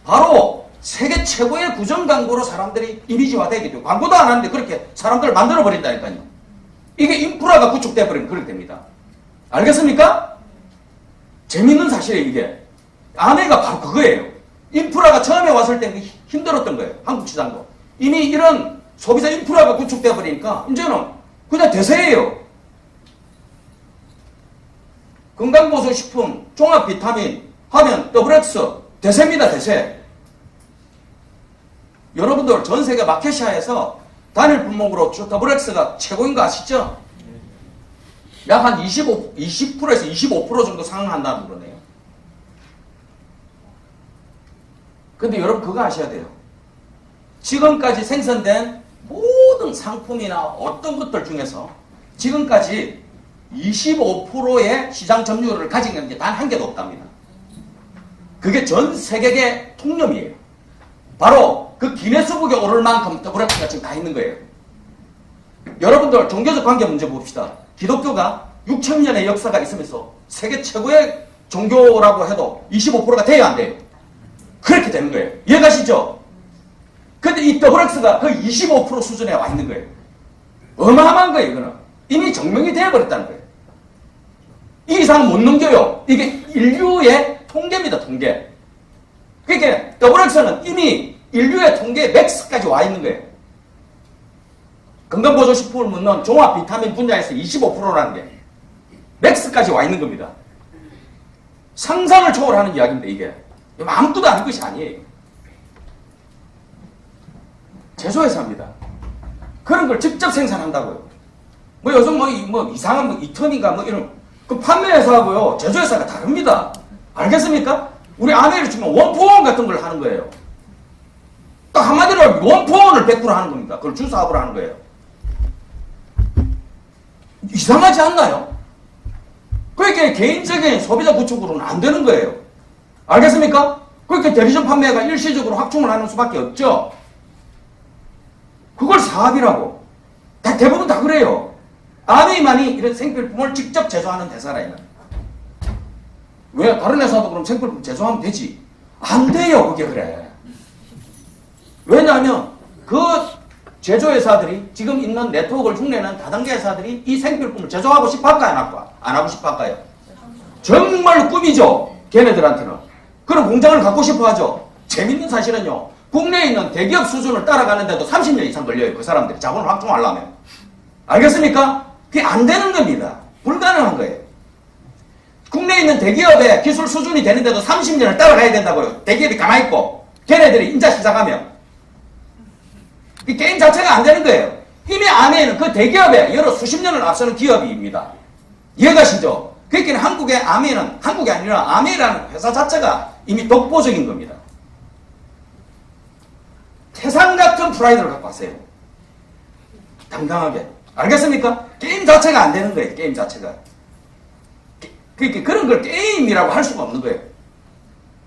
바로 세계 최고의 구정 광고로 사람들이 이미지화되게 되고 광고도 안 하는데 그렇게 사람들을 만들어 버린다니까요. 이게 인프라가 구축돼 버리면 그렇게 됩니다. 알겠습니까? 재밌는 사실이에요. 이게 아메가 바로 그거예요. 인프라가 처음에 왔을 때는 힘들었던 거예요. 한국 시장도 이미 이런 소비자 인프라가 구축돼 버리니까 이제는 그냥 대세예요. 건강보조식품, 종합 비타민 하면 WX 대세입니다. 대세. 여러분들 전 세계 마켓시아에서 단일 품목으로 WX가 최고인 거 아시죠? 약 한 20%에서 25% 정도 상승한다는 그러네요. 근데 여러분 그거 아셔야 돼요. 지금까지 생산된 모든 상품이나 어떤 것들 중에서 지금까지 25%의 시장 점유율을 가진 게 단 한 개도 없답니다. 그게 전 세계의 통념이에요. 바로 그 기네스북에 오를 만큼 WX가 지금 다 있는 거예요. 여러분들 종교적 관계 문제 봅시다. 기독교가 6,000년의 역사가 있으면서 세계 최고의 종교라고 해도 25%가 돼야 안 돼요. 그렇게 되는 거예요. 이해가시죠? 근데 이 WX가 그 25% 수준에 와 있는 거예요. 어마어마한 거예요, 이거는. 이미 증명이 되어버렸다는 거예요. 이 이상은 못 넘겨요. 이게 인류의 통계입니다, 통계. 그러니까 WX는 이미 인류의 통계에 맥스까지 와 있는 거예요. 건강보조식품을 묻는 종합 비타민 분야에서 25%라는 게 맥스까지 와 있는 겁니다. 상상을 초월하는 이야기입니다, 이게. 아무것도 아닌 것이 아니에요. 제조회사입니다. 그런 걸 직접 생산한다고요. 뭐 요즘 뭐 이상한 뭐 이터니가 뭐 이런 그 판매회사하고요 제조회사가 다릅니다. 알겠습니까? 우리 아메를 치면 원포원 같은 걸 하는 거예요. 딱 한마디로 원포원을 100% 하는 겁니다. 그걸 주사업으로 하는 거예요. 이상하지 않나요? 그렇게 개인적인 소비자 구축으로는 안 되는 거예요. 알겠습니까? 그렇게 대리점 판매가 일시적으로 확충을 하는 수밖에 없죠. 그걸 사업이라고. 대부분 다 그래요. 아메이만이 이런 생필품을 직접 제조하는 회사라요. 왜? 다른 회사도 그럼 생필품 제조하면 되지. 안 돼요. 그게 그래. 왜냐하면 그 제조회사들이 지금 있는 네트워크를 흉내내는 다단계 회사들이 이 생필품을 제조하고 싶어 할까요? 안 하고 싶어 할까요? 정말 꿈이죠. 걔네들한테는. 그런 공장을 갖고 싶어 하죠. 재밌는 사실은요. 국내에 있는 대기업 수준을 따라가는데도 30년 이상 걸려요. 그 사람들이 자본을 확충하려면. 알겠습니까? 그게 안 되는 겁니다. 불가능한 거예요. 국내에 있는 대기업의 기술 수준이 되는데도 30년을 따라가야 된다고요. 대기업이 가만히 있고 걔네들이 인자 시작하면 이 게임 자체가 안 되는 거예요. 이미 아메는 그 대기업에 여러 수십 년을 앞서는 기업입니다. 이해가시죠? 그러니까 한국의 아메는 한국이 아니라 아메라는 회사 자체가 이미 독보적인 겁니다. 태산 같은 큰 프라이드를 갖고 왔어요. 당당하게. 알겠습니까? 게임 자체가 안 되는 거예요. 게임 자체가. 그런 걸 게임이라고 할 수가 없는 거예요.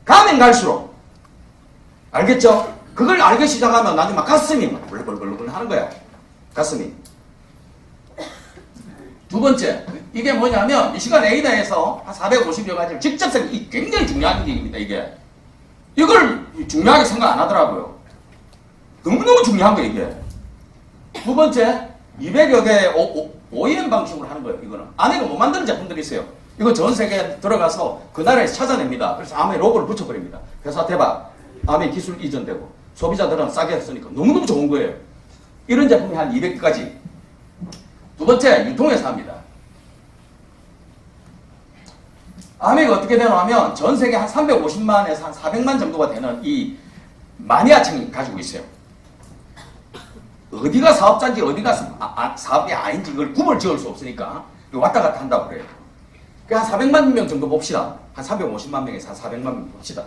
가면 갈수록. 알겠죠? 그걸 알기 시작하면 나중에 막 가슴이 막 벌벌벌벌 하는 거야. 가슴이. 두 번째, 이게 뭐냐면 이 시간 A다에서 한 450여 가지를 직접 생각, 이 굉장히 중요한 얘기입니다. 이게. 이걸 중요하게 생각 안 하더라고요. 너무너무 중요한 거예요, 이게. 두 번째, 200여 개의 OEM 방식으로 하는 거예요, 이거는. 아내가 못 만드는 제품들이 있어요. 이거 전 세계에 들어가서 그 나라에서 찾아냅니다. 그래서 아메 로고를 붙여버립니다. 회사 대박. 아메 기술 이전되고. 소비자들은 싸게 했으니까 너무너무 좋은 거예요. 이런 제품이 한 200개까지. 두 번째, 유통회사 합니다. 아메가 어떻게 되냐면 전 세계 한 350만에서 한 400만 정도가 되는 이 마니아층이 가지고 있어요. 어디가 사업자인지 어디가 사업이 아닌지 그걸 구분을 지을 수 없으니까 왔다 갔다 한다고 그래요. 한 400만 명 정도 봅시다. 한 350만 명에서 한 400만 명 봅시다.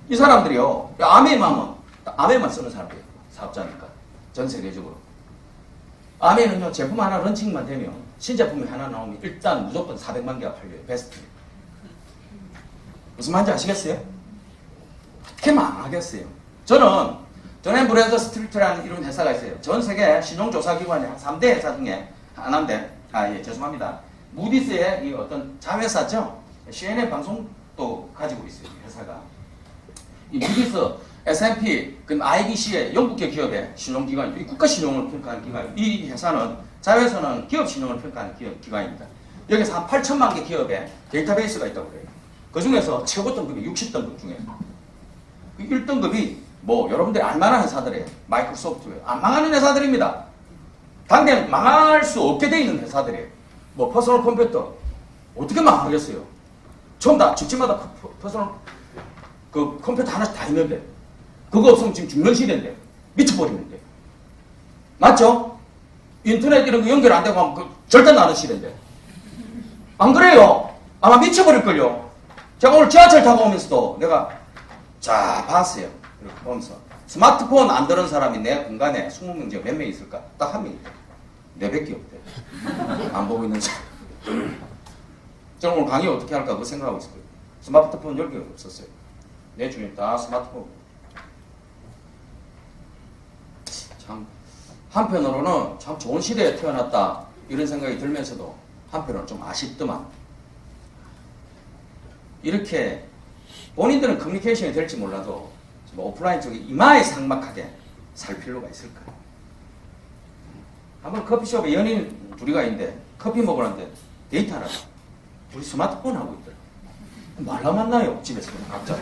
이 사람들이요. 아메만 쓰는 사람들이에요. 사업자니까. 전 세계적으로. 아메는요. 제품 하나 런칭만 되면 신제품이 하나 나오면 일단 무조건 400만 개가 팔려요. 베스트. 무슨 말인지 아시겠어요? 어떻게 망하겠어요? 저는 전앤브래더 스트리트라는 이런 회사가 있어요. 전 세계 신용조사기관의 한 3대 회사 중에 하나인데, 죄송합니다. 무디스의 이 어떤 자회사죠? CNN 방송도 가지고 있어요, 이 회사가. 이 무디스, S&P, 그 IBC의 영국계 기업의 신용기관이죠. 이 국가신용을 평가하는 기관이에요. 이 회사는, 자회사는 기업 신용을 평가하는 기관입니다. 여기서 한 8천만 개 기업의 데이터베이스가 있다고 그래요. 그 중에서 최고 등급이 60등급 중에. 1등급이 뭐 여러분들이 알만한 회사들이에요. 마이크로소프트, 안 망하는 회사들입니다. 당장 망할 수 없게 돼 있는 회사들이에요. 뭐 퍼스널 컴퓨터 어떻게 망하겠어요? 처음 다 집집마다 퍼스널 그 컴퓨터 하나씩 다 있는데 그거 없으면 지금 죽는 시대인데 미쳐버리는데 맞죠? 인터넷 이런 거 연결 안 되고 하면 그 절대 나는 시대인데 안 그래요? 아마 미쳐버릴걸요. 제가 오늘 지하철 타고 오면서도 내가 봤어요. 이렇게 보면서 스마트폰 안 들은 사람이 내 공간에 20명 중에 몇 명 있을까? 딱 한 명 있대. 내밖에 없대. 안 보고 있는 사람. 저는 오늘 강의 어떻게 할까 그 생각하고 있었거든요. 스마트폰 10개가 없었어요. 내 주변에 다 스마트폰. 참 한편으로는 참 좋은 시대에 태어났다 이런 생각이 들면서도 한편으로는 좀 아쉽더만 이렇게 본인들은 커뮤니케이션이 될지 몰라도 오프라인 쪽에 이마에 삭막하게 살 필요가 있을까? 한번 커피숍에 연인 둘이가 있는데 커피 먹으라는데 데이트하라고 둘이 스마트폰 하고 있더라. 말라 만나요 집에서 각자.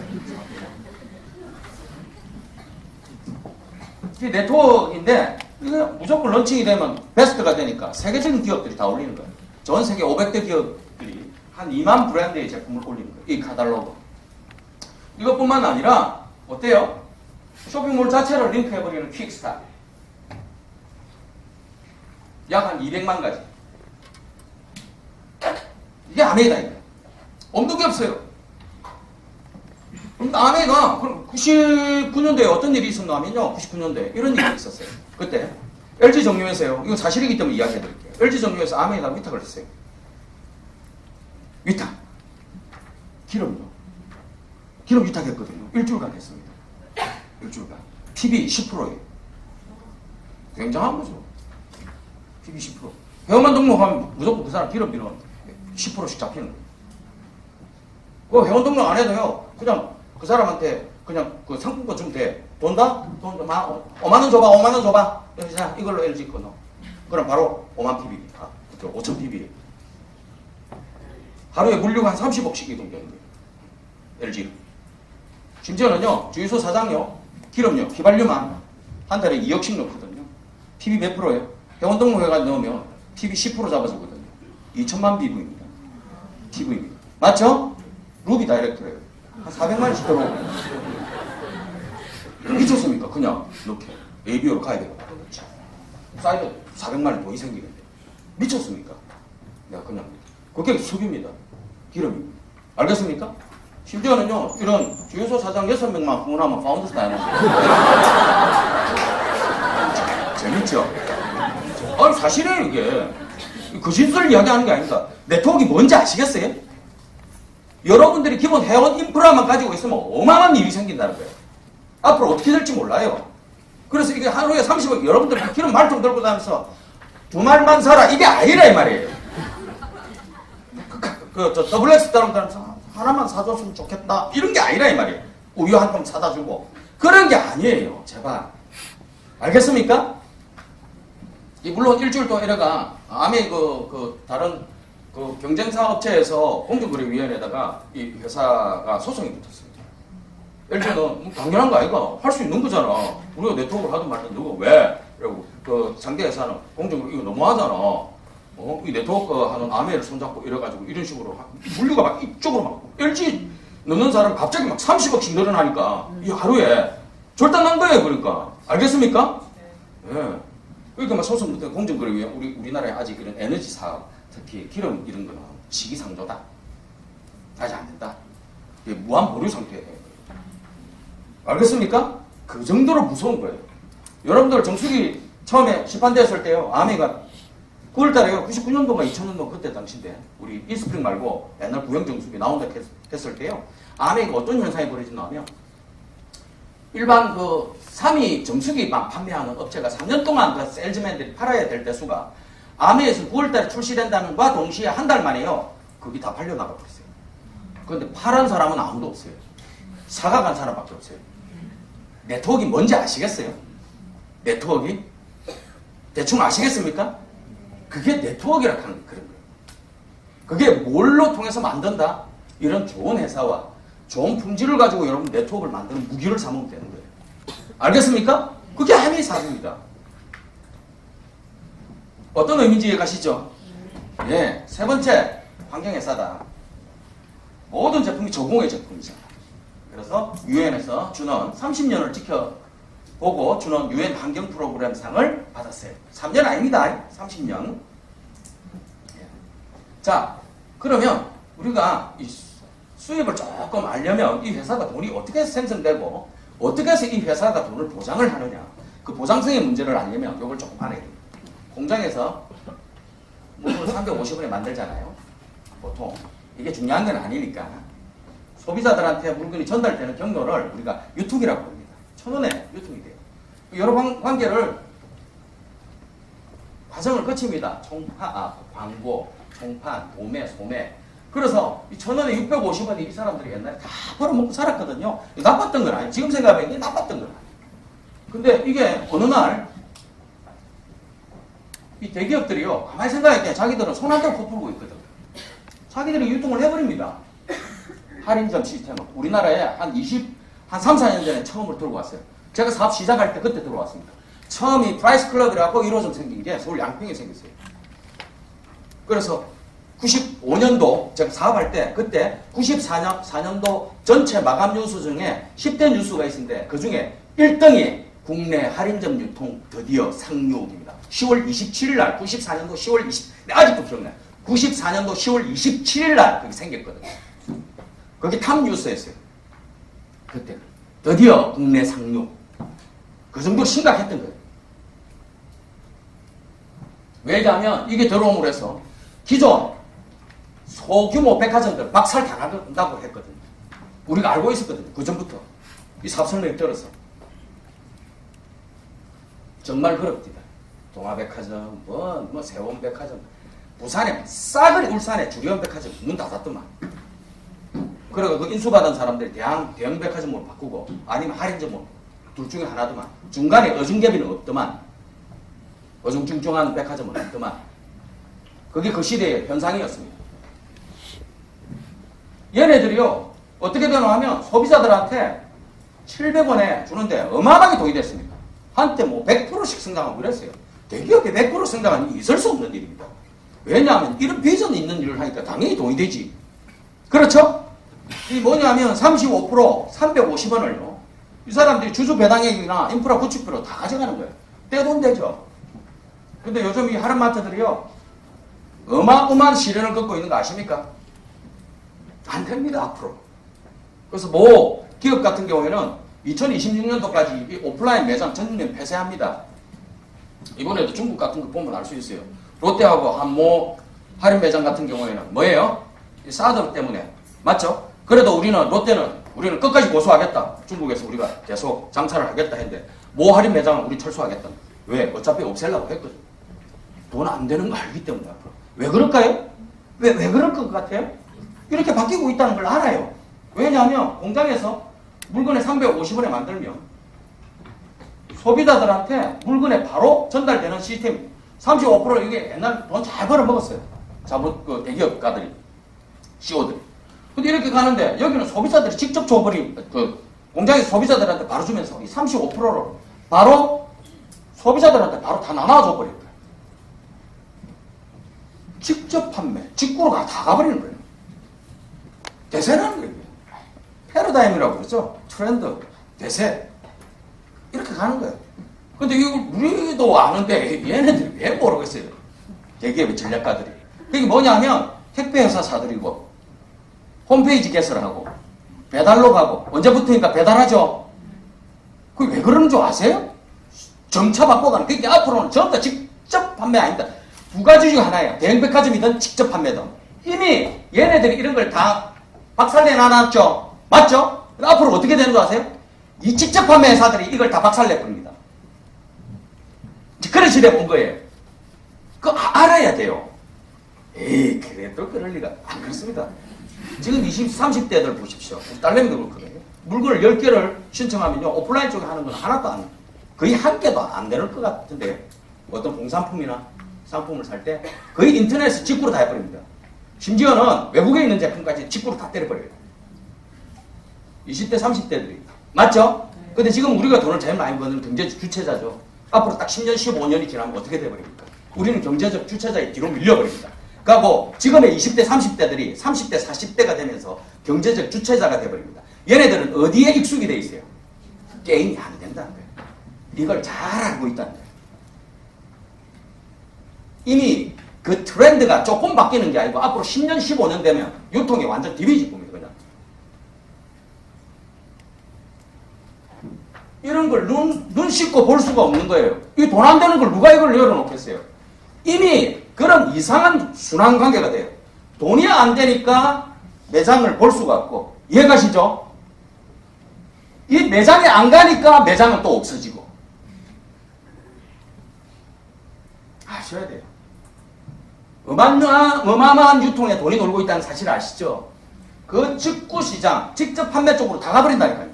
이게 네트워크인데 이게 무조건 런칭이 되면 베스트가 되니까 세계적인 기업들이 다 올리는 거예요. 전 세계 500대 기업들이 한 2만 브랜드의 제품을 올리는 거예요. 이 카탈로그. 이것뿐만 아니라 어때요? 쇼핑몰 자체를 링크해버리는 퀵스타. 약 한 200만 가지. 이게 아메이다 이거. 없는 게 없어요. 그럼 아메가 99년도에 어떤 일이 있었나 하면요. 99년도에 이런 일이 있었어요. 그때 LG정유회사요. 이건 사실이기 때문에 이야기해드릴게요. LG정유회사 아메가 위탁을 했어요. 위탁. 기름요. 기름 위탁했거든요. 일주일간 했습니다. 일주일간. PB 10%예요. 굉장한 거죠. PB 10%. 회원만 등록하면 무조건 그 사람 기름비는 10%씩 잡히는 거예요. 그 회원 등록 안 해도요. 그냥 그 사람한테 그냥 그 상품권 주면 돼. 돈다? 돈 5만원 줘봐. 5만원 줘봐. 자, 이걸로 LG 거 넣어. 그럼 바로 5만 PB. 5천 PB. 하루에 물류가 한 30억씩 이동되는 거예요. LG. 심지어는요, 주유소 사장요, 기름요, 휘발유만 한 달에 2억씩 넣거든요. PB 몇 프로예요? 회원 등록해가지고 넣으면 PB 10% 잡아주거든요. 2천만 BV입니다. PV입니다. 맞죠? 루비 다이렉트래요. 한 400만원씩 들어오고. 미쳤습니까? 그냥 이렇게 ABO로 가야 되고. 사이드 400만원 돈이 생기는데. 미쳤습니까? 내가 그냥. 그게 석유입니다. 기름입니다. 알겠습니까? 심지어는요, 이런 주유소 사장 6명만 후원하면 파운드 스타일. 사실이에요, 이게. 거짓을 이야기하는 게 아닙니다. 네트워크가 뭔지 아시겠어요? 여러분들이 기본 회원 인프라만 가지고 있으면 어마어마한 일이 생긴다는 거예요. 앞으로 어떻게 될지 몰라요. 그래서 이게 하루에 30억, 여러분들 기름 말통 들고 다니면서 주말만 살아. 이게 아니라 이 말이에요. 저 WX 따라다니면서 하나만 사줬으면 좋겠다. 이런 게 아니라 이 말이에요. 우유 한 통 사다 주고. 그런 게 아니에요. 제발. 알겠습니까? 물론 일주일 동안 이래가 암이 다른 경쟁사 업체에서 공정거래위원회에다가 이 회사가 소송이 붙었습니다. LG는 당연한 거 아이가? 할 수 있는 거잖아. 우리가 네트워크를 하든 말든 누가 왜? 그리고 그 상대 회사는 공정거래 이거 너무하잖아. 이 네트워크 하는 아메를 손잡고 이래가지고 이런 식으로 물류가 막 이쪽으로 막 LG 넣는 사람 갑자기 막 30억씩 늘어나니까 이 하루에 절단난 거예요. 그러니까 알겠습니까? 예. 네. 그러니까 막 소송부터 공정거래위원 우리나라에 아직 이런 에너지 사업 특히 기름 이런 거는 시기상조다. 아직 안 된다. 이게 무한 보류 상태예요. 알겠습니까? 그 정도로 무서운 거예요. 여러분들 정수기 처음에 시판되었을 때요. 아메가 9월달에요. 99년도가 2000년도 그때 당시인데 우리 이스프링 말고 옛날 구형 정수기 나온다 했을 때요. 아메가 어떤 현상이 벌어지냐면 일반 3위 정수기만 판매하는 업체가 3년 동안 그 셀즈맨들이 팔아야 될 대수가 아메에서 9월달에 출시된다는과 동시에 한 달 만에요. 그게 다 팔려나가 버렸어요. 그런데 팔은 사람은 아무도 없어요. 사가간 사람밖에 없어요. 네트워크가 뭔지 아시겠어요? 네트워크? 대충 아시겠습니까? 그게 네트워크라고 하는 그런 거예요. 그게 뭘로 통해서 만든다? 이런 좋은 회사와 좋은 품질을 가지고 여러분 네트워크를 만드는 무기를 삼으면 되는 거예요. 알겠습니까? 그게 아메의 사업입니다. 어떤 의미인지 이해가시죠? 예, 세 번째, 환경회사다. 모든 제품이 저공해 제품이잖아. 그래서 유엔에서 준원 30년을 지켜보고 준원 유엔 환경 프로그램상을 받았어요. 3년 아닙니다. 30년. 자, 그러면 우리가 이 수입을 조금 알려면 이 회사가 돈이 어떻게 해서 생성되고 어떻게 해서 이 회사가 돈을 보장을 하느냐. 그 보장성의 문제를 알려면 이걸 조금 알아야 됩니다. 공장에서 물건을 350원에 만들잖아요. 보통. 이게 중요한 건 아니니까. 소비자들한테 물건이 전달되는 경로를 우리가 유통이라고 합니다. 1,000원에 유통이 돼요. 여러 관계를 과정을 거칩니다. 광고, 총판, 도매, 소매. 그래서 이 1,000원에 650원이 이 사람들이 옛날에 다 벌어먹고 살았거든요. 나빴던 건 아니에요. 지금 생각하면 이게 나빴던 건 아니에요. 근데 이게 어느 날 이 대기업들이요. 가만히 생각할게. 자기들은 손 한 달 코 풀고 있거든. 자기들이 유통을 해버립니다. 할인점 시스템은. 우리나라에 한 3, 4년 전에 처음으로 들고 왔어요. 제가 사업 시작할 때 그때 들어왔습니다. 처음이 프라이스 클럽이라고 1호점 생긴 게 서울 양평에 생겼어요. 그래서 95년도 제가 사업할 때 그때 94년도 전체 마감 뉴스 중에 10대 뉴스가 있는데 그 중에 1등이 국내 할인점 유통 드디어 상륙입니다. 10월 27일 날 94년도 10월 20 아직도 기억나요. 94년도 10월 27일 날 그게 생겼거든요. 거기 탑 뉴스였어요. 그때 드디어 국내 상륙. 그 정도로 심각했던 거예요. 왜냐하면 이게 들어옴으로 해서 기존 소규모 백화점들 박살 당한다고 했거든요. 우리가 알고 있었거든요. 그 전부터 이 사업 설명이 들어서 정말 그렇습니다. 동아백화점, 뭐 세원백화점, 부산에 싸그리 울산에 주리원백화점 문 닫았더만. 그러고 그 인수받은 사람들이 대형백화점으로 바꾸고 아니면 할인점으로 둘 중에 하나더만. 중간에 어중개비는 없더만. 어중중중한 백화점은 없더만. 그게 그 시대의 현상이었습니다. 얘네들이요 어떻게 되나 하면 소비자들한테 700원에 주는데 어마어마하게 돈이 됐습니다. 한때 뭐 100%씩 성장하고 그랬어요. 대기업에 100% 성장하는 게 있을 수 없는 일입니다. 왜냐하면 이런 비전 있는 일을 하니까 당연히 돈이 되지. 그렇죠? 이 뭐냐면 35% 350원을요. 이 사람들이 주주 배당액이나 인프라 구축비로 다 가져가는 거예요. 떼돈 되죠. 근데 요즘 이 할인마트들이요 어마어마한 시련을 겪고 있는 거 아십니까? 안 됩니다 앞으로. 그래서 뭐 기업 같은 경우에는 2026년도까지 이 오프라인 매장 전면 폐쇄합니다. 이번에도 중국 같은 거 보면 알 수 있어요. 롯데하고 한모 할인 매장 같은 경우에는 뭐예요? 이 사드 때문에. 맞죠? 그래도 우리는 끝까지 고수하겠다. 중국에서 우리가 계속 장사를 하겠다 했는데 모 할인 매장은 우리 철수하겠다. 왜? 어차피 없애려고 했거든. 돈 안 되는 거 알기 때문에 앞으로. 왜 그럴까요? 왜 그럴 것 같아요? 이렇게 바뀌고 있다는 걸 알아요. 왜냐하면 공장에서 물건을 350원에 만들면 소비자들한테 물건에 바로 전달되는 시스템 35% 이게 옛날 돈 잘 벌어 먹었어요. 그 대기업가들이, CEO들이. 근데 이렇게 가는데 여기는 소비자들이 직접 줘버린 그 공장에서 소비자들한테 바로 주면서 이 35%를 바로 소비자들한테 바로 다 나눠줘 버린 거예요. 직접 판매, 직구로 다 가버리는 거예요. 대세라는 거예요. 패러다임이라고 그러죠. 트렌드, 대세. 이렇게 가는 거예요. 근데 이거 우리도 아는데 얘네들이 왜 모르겠어요. 대기업의 전략가들이. 그게 뭐냐면 택배회사 사들이고 홈페이지 개설하고 배달로 가고 언제부터니까 배달하죠. 그게 왜 그러는 줄 아세요? 점차 바꿔가는. 그게 앞으로는 전부 다 직접 판매 아닙니다. 두 가지 중 하나예요. 대형백화점이든 직접 판매든. 이미 얘네들이 이런 걸 다 박살내 놔놨죠. 맞죠? 앞으로 어떻게 되는 줄 아세요? 이 직접 판매 회사들이 이걸 다 박살낼 겁니다. 그런 시대에 온 거예요. 그거 알아야 돼요. 에이, 그래도 그럴 리가 안 그렇습니다. 지금 20, 30대들 보십시오. 딸내미도 그렇거든요. 물건을 10개를 신청하면요. 오프라인 쪽에 하는 건 하나도 안, 거의 한 개도 안 되는 것 같은데 어떤 공산품이나 상품을 살 때 거의 인터넷에서 직구로 다 해버립니다. 심지어는 외국에 있는 제품까지 직구로 다 때려버려요. 20대, 30대들이. 맞죠? 근데 지금 우리가 돈을 제일 많이 버는 경제 주체자죠. 앞으로 딱 10년, 15년이 지나면 어떻게 돼버립니까? 우리는 경제적 주체자의 뒤로 밀려버립니다. 그러니까 뭐 지금의 20대, 30대들이 30대, 40대가 되면서 경제적 주체자가 돼버립니다. 얘네들은 어디에 익숙이 돼 있어요? 게임이 안 된다는 거예요. 이걸 잘 알고 있다는 거예요. 이미 그 트렌드가 조금 바뀌는 게 아니고 앞으로 10년, 15년 되면 유통이 완전 뒤비질 겁니다. 그냥. 이런 걸 눈 씻고 볼 수가 없는 거예요. 이 돈 안 되는 걸 누가 이걸 열어놓겠어요? 이미 그런 이상한 순환 관계가 돼요. 돈이 안 되니까 매장을 볼 수가 없고. 이해가시죠? 이 매장에 안 가니까 매장은 또 없어지고. 아셔야 돼요. 어마어마한 유통에 돈이 놀고 있다는 사실 아시죠? 그 직구 시장, 직접 판매 쪽으로 다 가버린다니까요.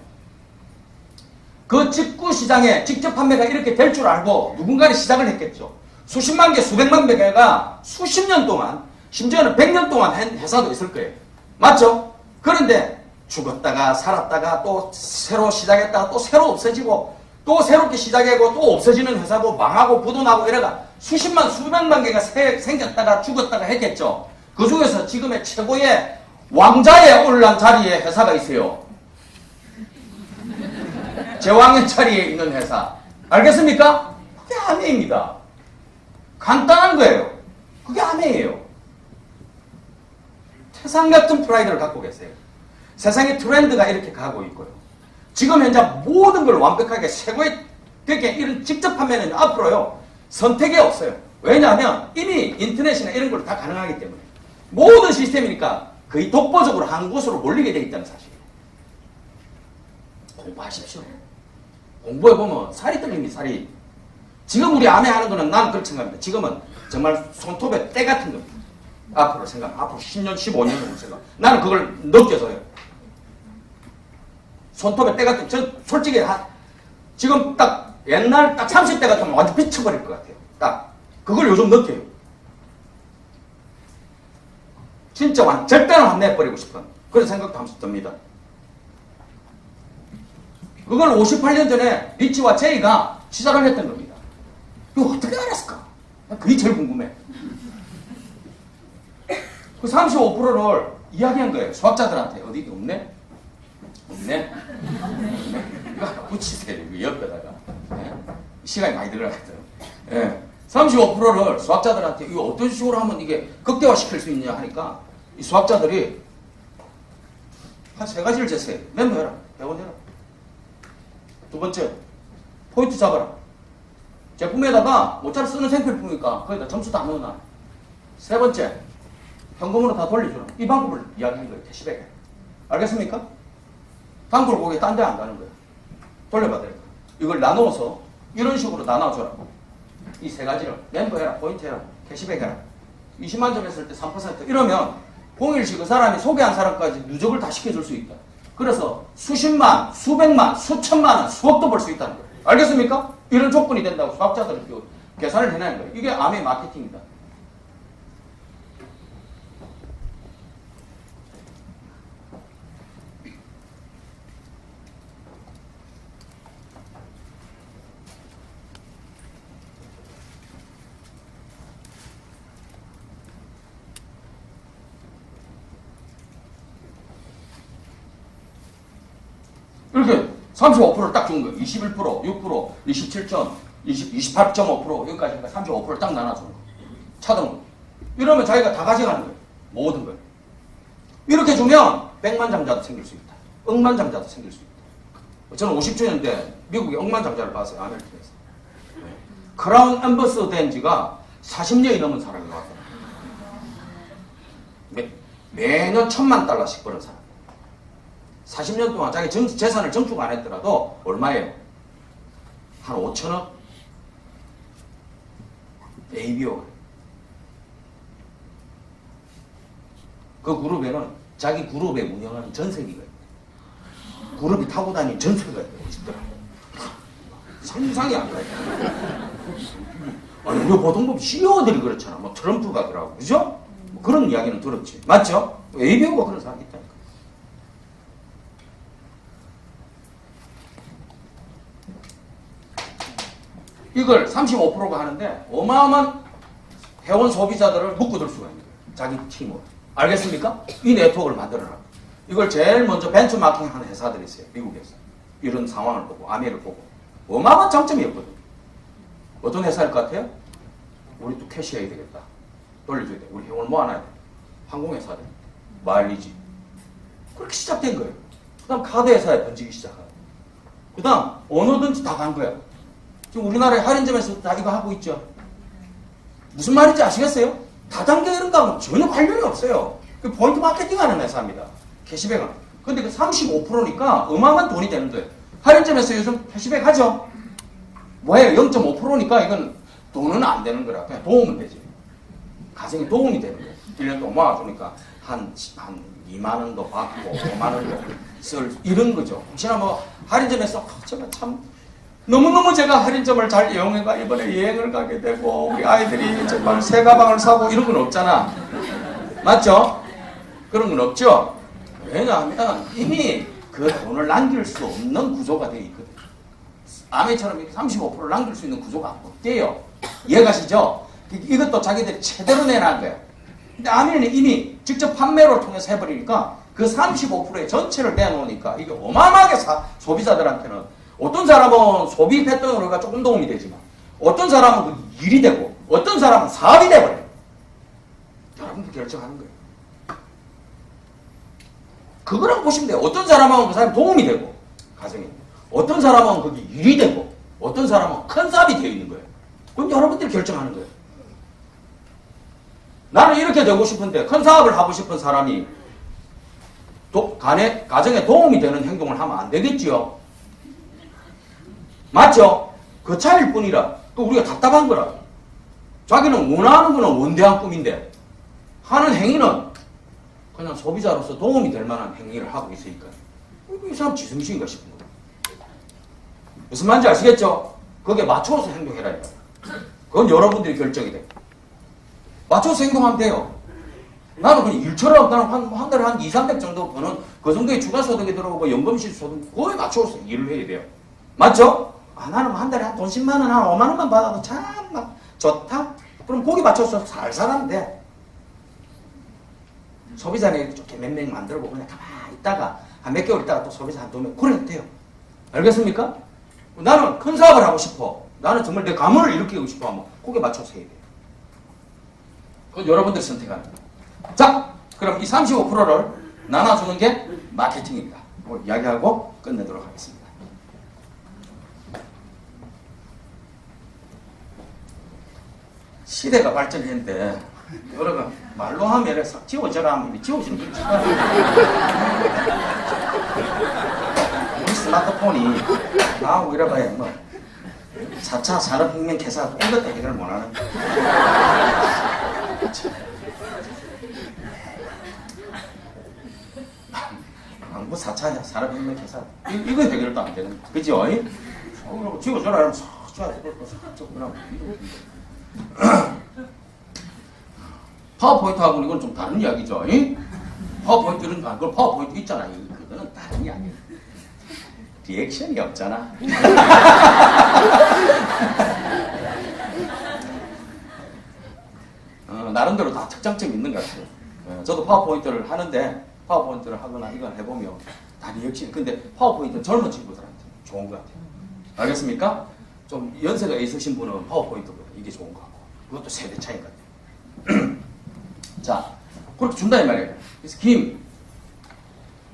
그 직구 시장에 직접 판매가 이렇게 될 줄 알고 누군가는 시작을 했겠죠. 수십만 개, 수백만 개가 수십 년 동안, 심지어는 100년 동안 한 회사도 있을 거예요. 맞죠? 그런데 죽었다가 살았다가 또 새로 시작했다가 또 새로 없어지고 또 새롭게 시작하고 또 없어지는 회사도 망하고 부도나고 이래가 수십만, 수백만 개가 생겼다가 죽었다가 했겠죠. 그 중에서 지금의 최고의 왕자에 올란 자리에 회사가 있어요. 제왕의 자리에 있는 회사. 알겠습니까? 그게 아메입니다. 간단한 거예요. 그게 아메예요. 태산 같은 프라이드를 갖고 계세요. 세상의 트렌드가 이렇게 가고 있고요. 지금 현재 모든 걸 완벽하게 최고의, 그러니까 이런 직접 판매는 앞으로요, 선택이 없어요. 왜냐하면 이미 인터넷이나 이런 걸 다 가능하기 때문에. 모든 시스템이니까 거의 독보적으로 한 곳으로 몰리게 돼 있다는 사실이에요. 공부하십시오. 공부해보면 살이 떨립니다, 살이. 지금 우리 아내 하는 거는 나는 그렇게 생각합니다. 지금은 정말 손톱에 때 같은 겁니다. 앞으로 10년, 15년을 생각. 나는 그걸 느껴서요. 손톱에 때 같은, 전 솔직히 지금 딱 옛날 딱 30대 같으면 완전 미쳐버릴 것 같아요. 딱. 그걸 요즘 느껴요. 진짜 절대로 안 내버리고 싶은 그런 생각도 하면서 듭니다. 그걸 58년 전에 리치와 제이가 시작을 했던 겁니다. 이거 어떻게 알았을까? 그게 제일 궁금해. 그 35%를 이야기한 거예요. 수학자들한테. 어디 없네? 없네? 이거 하나 붙이세요. 이거 옆에다가. 네? 시간이 많이 들어가거든. 네. 35%를 수학자들한테 이거 어떤 식으로 하면 이게 극대화시킬 수 있냐 하니까 이 수학자들이 한 3가지를 쟀어요. 메모해라. 배워내라. 두 번째, 포인트 잡아라. 제품에다가 모짜를 쓰는 생필품이니까 거기다 점수 다 넣어놔. 세 번째, 현금으로 다 돌려주는 이 방법을 이야기하는 거예요. 캐시백에. 알겠습니까? 단골 고객 딴 데 안 가는 거예요. 돌려받아야 돼요. 이걸 나누어서 이런 식으로 나눠줘라고. 이 세 가지를 멤버 해라, 포인트 해라, 캐시백 해라. 20만 점 했을 때 3% 이러면 공일시 그 사람이 소개한 사람까지 누적을 다 시켜줄 수 있다. 그래서 수십만, 수백만, 수천만 원, 수억도 벌 수 있다는 거예요. 알겠습니까? 이런 조건이 된다고 수학자들은 계산을 해내는 거예요. 이게 암의 마케팅이다. 이렇게 35%를 딱 준 거예요. 21%, 6%, 27점, 28.5% 여기까지 35%를 딱 나눠주는 거예요. 차등. 이러면 자기가 다 가져가는 거예요. 모든 걸. 이렇게 주면 100만 장자도 생길 수 있다. 억만 장자도 생길 수 있다. 저는 50주년 때 미국에 억만 장자를 봤어요. 아메리칸에서. 크라운 앰버서 된 지가 40년이 넘은 사람이 왔거든요. 매년 $1000만 버는 사람. 40년 동안 자기 재산을 증축 안 했더라도 얼마예요? 한 5천억? ABO. 그 그룹에는 자기 그룹에 운영하는 전세기가 있어요. 그룹이 타고 다니는 전세가 있더라고요. 상상이 안 가요. 아니, 우리 보통 CEO들이 그렇잖아. 뭐 트럼프가 그러고, 그죠? 뭐 그런 이야기는 들었지. 맞죠? ABO가 그런 사람이 있다니까. 이걸 35%가 하는데 어마어마한 회원 소비자들을 묶어둘 수가 있는 거예요. 자기 팀으로. 알겠습니까? 이 네트워크를 만들어라. 이걸 제일 먼저 벤처마킹 하는 회사들이 있어요. 미국에서. 이런 상황을 보고, 아메를 보고. 어마어마한 장점이었거든요. 어떤 회사일 것 같아요? 우리 또 캐시해야 되겠다. 돌려줘야 돼. 우리 회원을 모아놔야 돼. 항공회사들. 마일리지. 그렇게 시작된 거예요. 그 다음 카드 회사에 던지기 시작하고. 그 다음 어느든지 다 간 거예요. 지금 우리나라의 할인점에서 다 이거 하고 있죠. 무슨 말인지 아시겠어요? 다단계 이런 거하고는 전혀 관련이 없어요. 그 포인트 마케팅 하는 회사입니다. 캐시백은. 근데 그 35%니까 어마어마한 돈이 되는 거예요. 할인점에서 요즘 캐시백 하죠? 뭐예요? 0.5%니까 이건 돈은 안 되는 거라. 그냥 도움은 되지. 가정에 도움이 되는 거예요. 1년 동안 모아주니까 한 2만 원도 받고 5만 원도 쓸 이런 거죠. 혹시나 뭐 할인점에서 제가 참 너무너무 제가 할인점을 잘 이용해가 이번에 여행을 가게 되고 우리 아이들이 정말 새 가방을 사고 이런 건 없잖아. 맞죠? 그런 건 없죠? 왜냐하면 이미 그 돈을 남길 수 없는 구조가 되어 있거든요. 아메처럼 이렇게 35%를 남길 수 있는 구조가 없대요. 이해가시죠? 이것도 자기들이 제대로 내놓은 거예요. 근데 아메는 이미 직접 판매를 통해서 해버리니까 그 35%의 전체를 내놓으니까 이게 어마어마하게 소비자들한테는 어떤 사람은 소비 패턴으로가 조금 도움이 되지만 어떤 사람은 그 일이 되고 어떤 사람은 사업이 돼버려요. 여러분들 결정하는 거예요. 그거랑 보시면 돼요. 어떤 사람은 그 사람이 도움이 되고 가정에 어떤 사람은 그게 일이 되고 어떤 사람은 큰 사업이 되어 있는 거예요. 그럼 여러분들이 결정하는 거예요. 나는 이렇게 되고 싶은데 큰 사업을 하고 싶은 사람이 가정에 도움이 되는 행동을 하면 안 되겠지요. 맞죠? 그 차이일 뿐이라. 그 우리가 답답한 거라. 자기는 원하는 거는 원대한 꿈인데 하는 행위는 그냥 소비자로서 도움이 될 만한 행위를 하고 있으니까 이 사람 지성신인가 싶은 거예요. 무슨 말인지 아시겠죠? 거기에 맞춰서 행동해라 이거야. 그건 여러분들이 결정이 돼. 맞춰서 행동하면 돼요. 나는 그냥 일처럼 나는 한 달에 한 2, 300 정도 버는 그 정도의 주가소득이 들어오고 연금실소득 그거에 맞춰서 일을 해야 돼요. 맞죠? 나는 한 달에 한 돈 10만 원, 한 5만 원만 받아도 참 막 좋다? 그럼 거기 맞춰서 살살 하면 돼. 소비자는 좋게 몇 명 만들고 그냥 가만히 있다가 한 몇 개월 있다가 또 소비자 한 2명 그래도 돼요. 알겠습니까? 나는 큰 사업을 하고 싶어. 나는 정말 내 가문을 일으키고 싶어 하면 거기에 맞춰서 해야 돼요. 그건 여러분들이 선택하는 거예요. 자, 그럼 이 35%를 나눠주는 게 마케팅입니다. 이야기하고 끝내도록 하겠습니다. 시대가 발전했는데 여러분 말로 하면 이렇게 싹 지워져라 하면 지워지는 게 있지. 우리 스마트폰이 나오고 이래봐야 뭐 4차 산업혁명 개사 이것도 해결 못하는. 뭐 4차 산업혁명 개사 이거 해결도 안 되는. 그죠? 지워줘라 하면 싹 지워져. 파워포인트하고는 이건 좀 다른 이야기죠. 파워포인트는 그 파워포인트 있잖아요. 그거는 다른 이야기. 리액션이 없잖아. 나름대로 다 특장점이 있는 것 같아요. 저도 파워포인트를 하는데 파워포인트를 하거나 이걸 해보면 다 리액션. 근데 파워포인트는 젊은 친구들한테 좋은 것 같아요. 알겠습니까? 좀 연세가 있으신 분은 파워포인트보다 이게 좋은 것 같고 그것도 세대 차이인 것 같아요. 자, 그렇게 준다 이 말이에요. 그래서 김,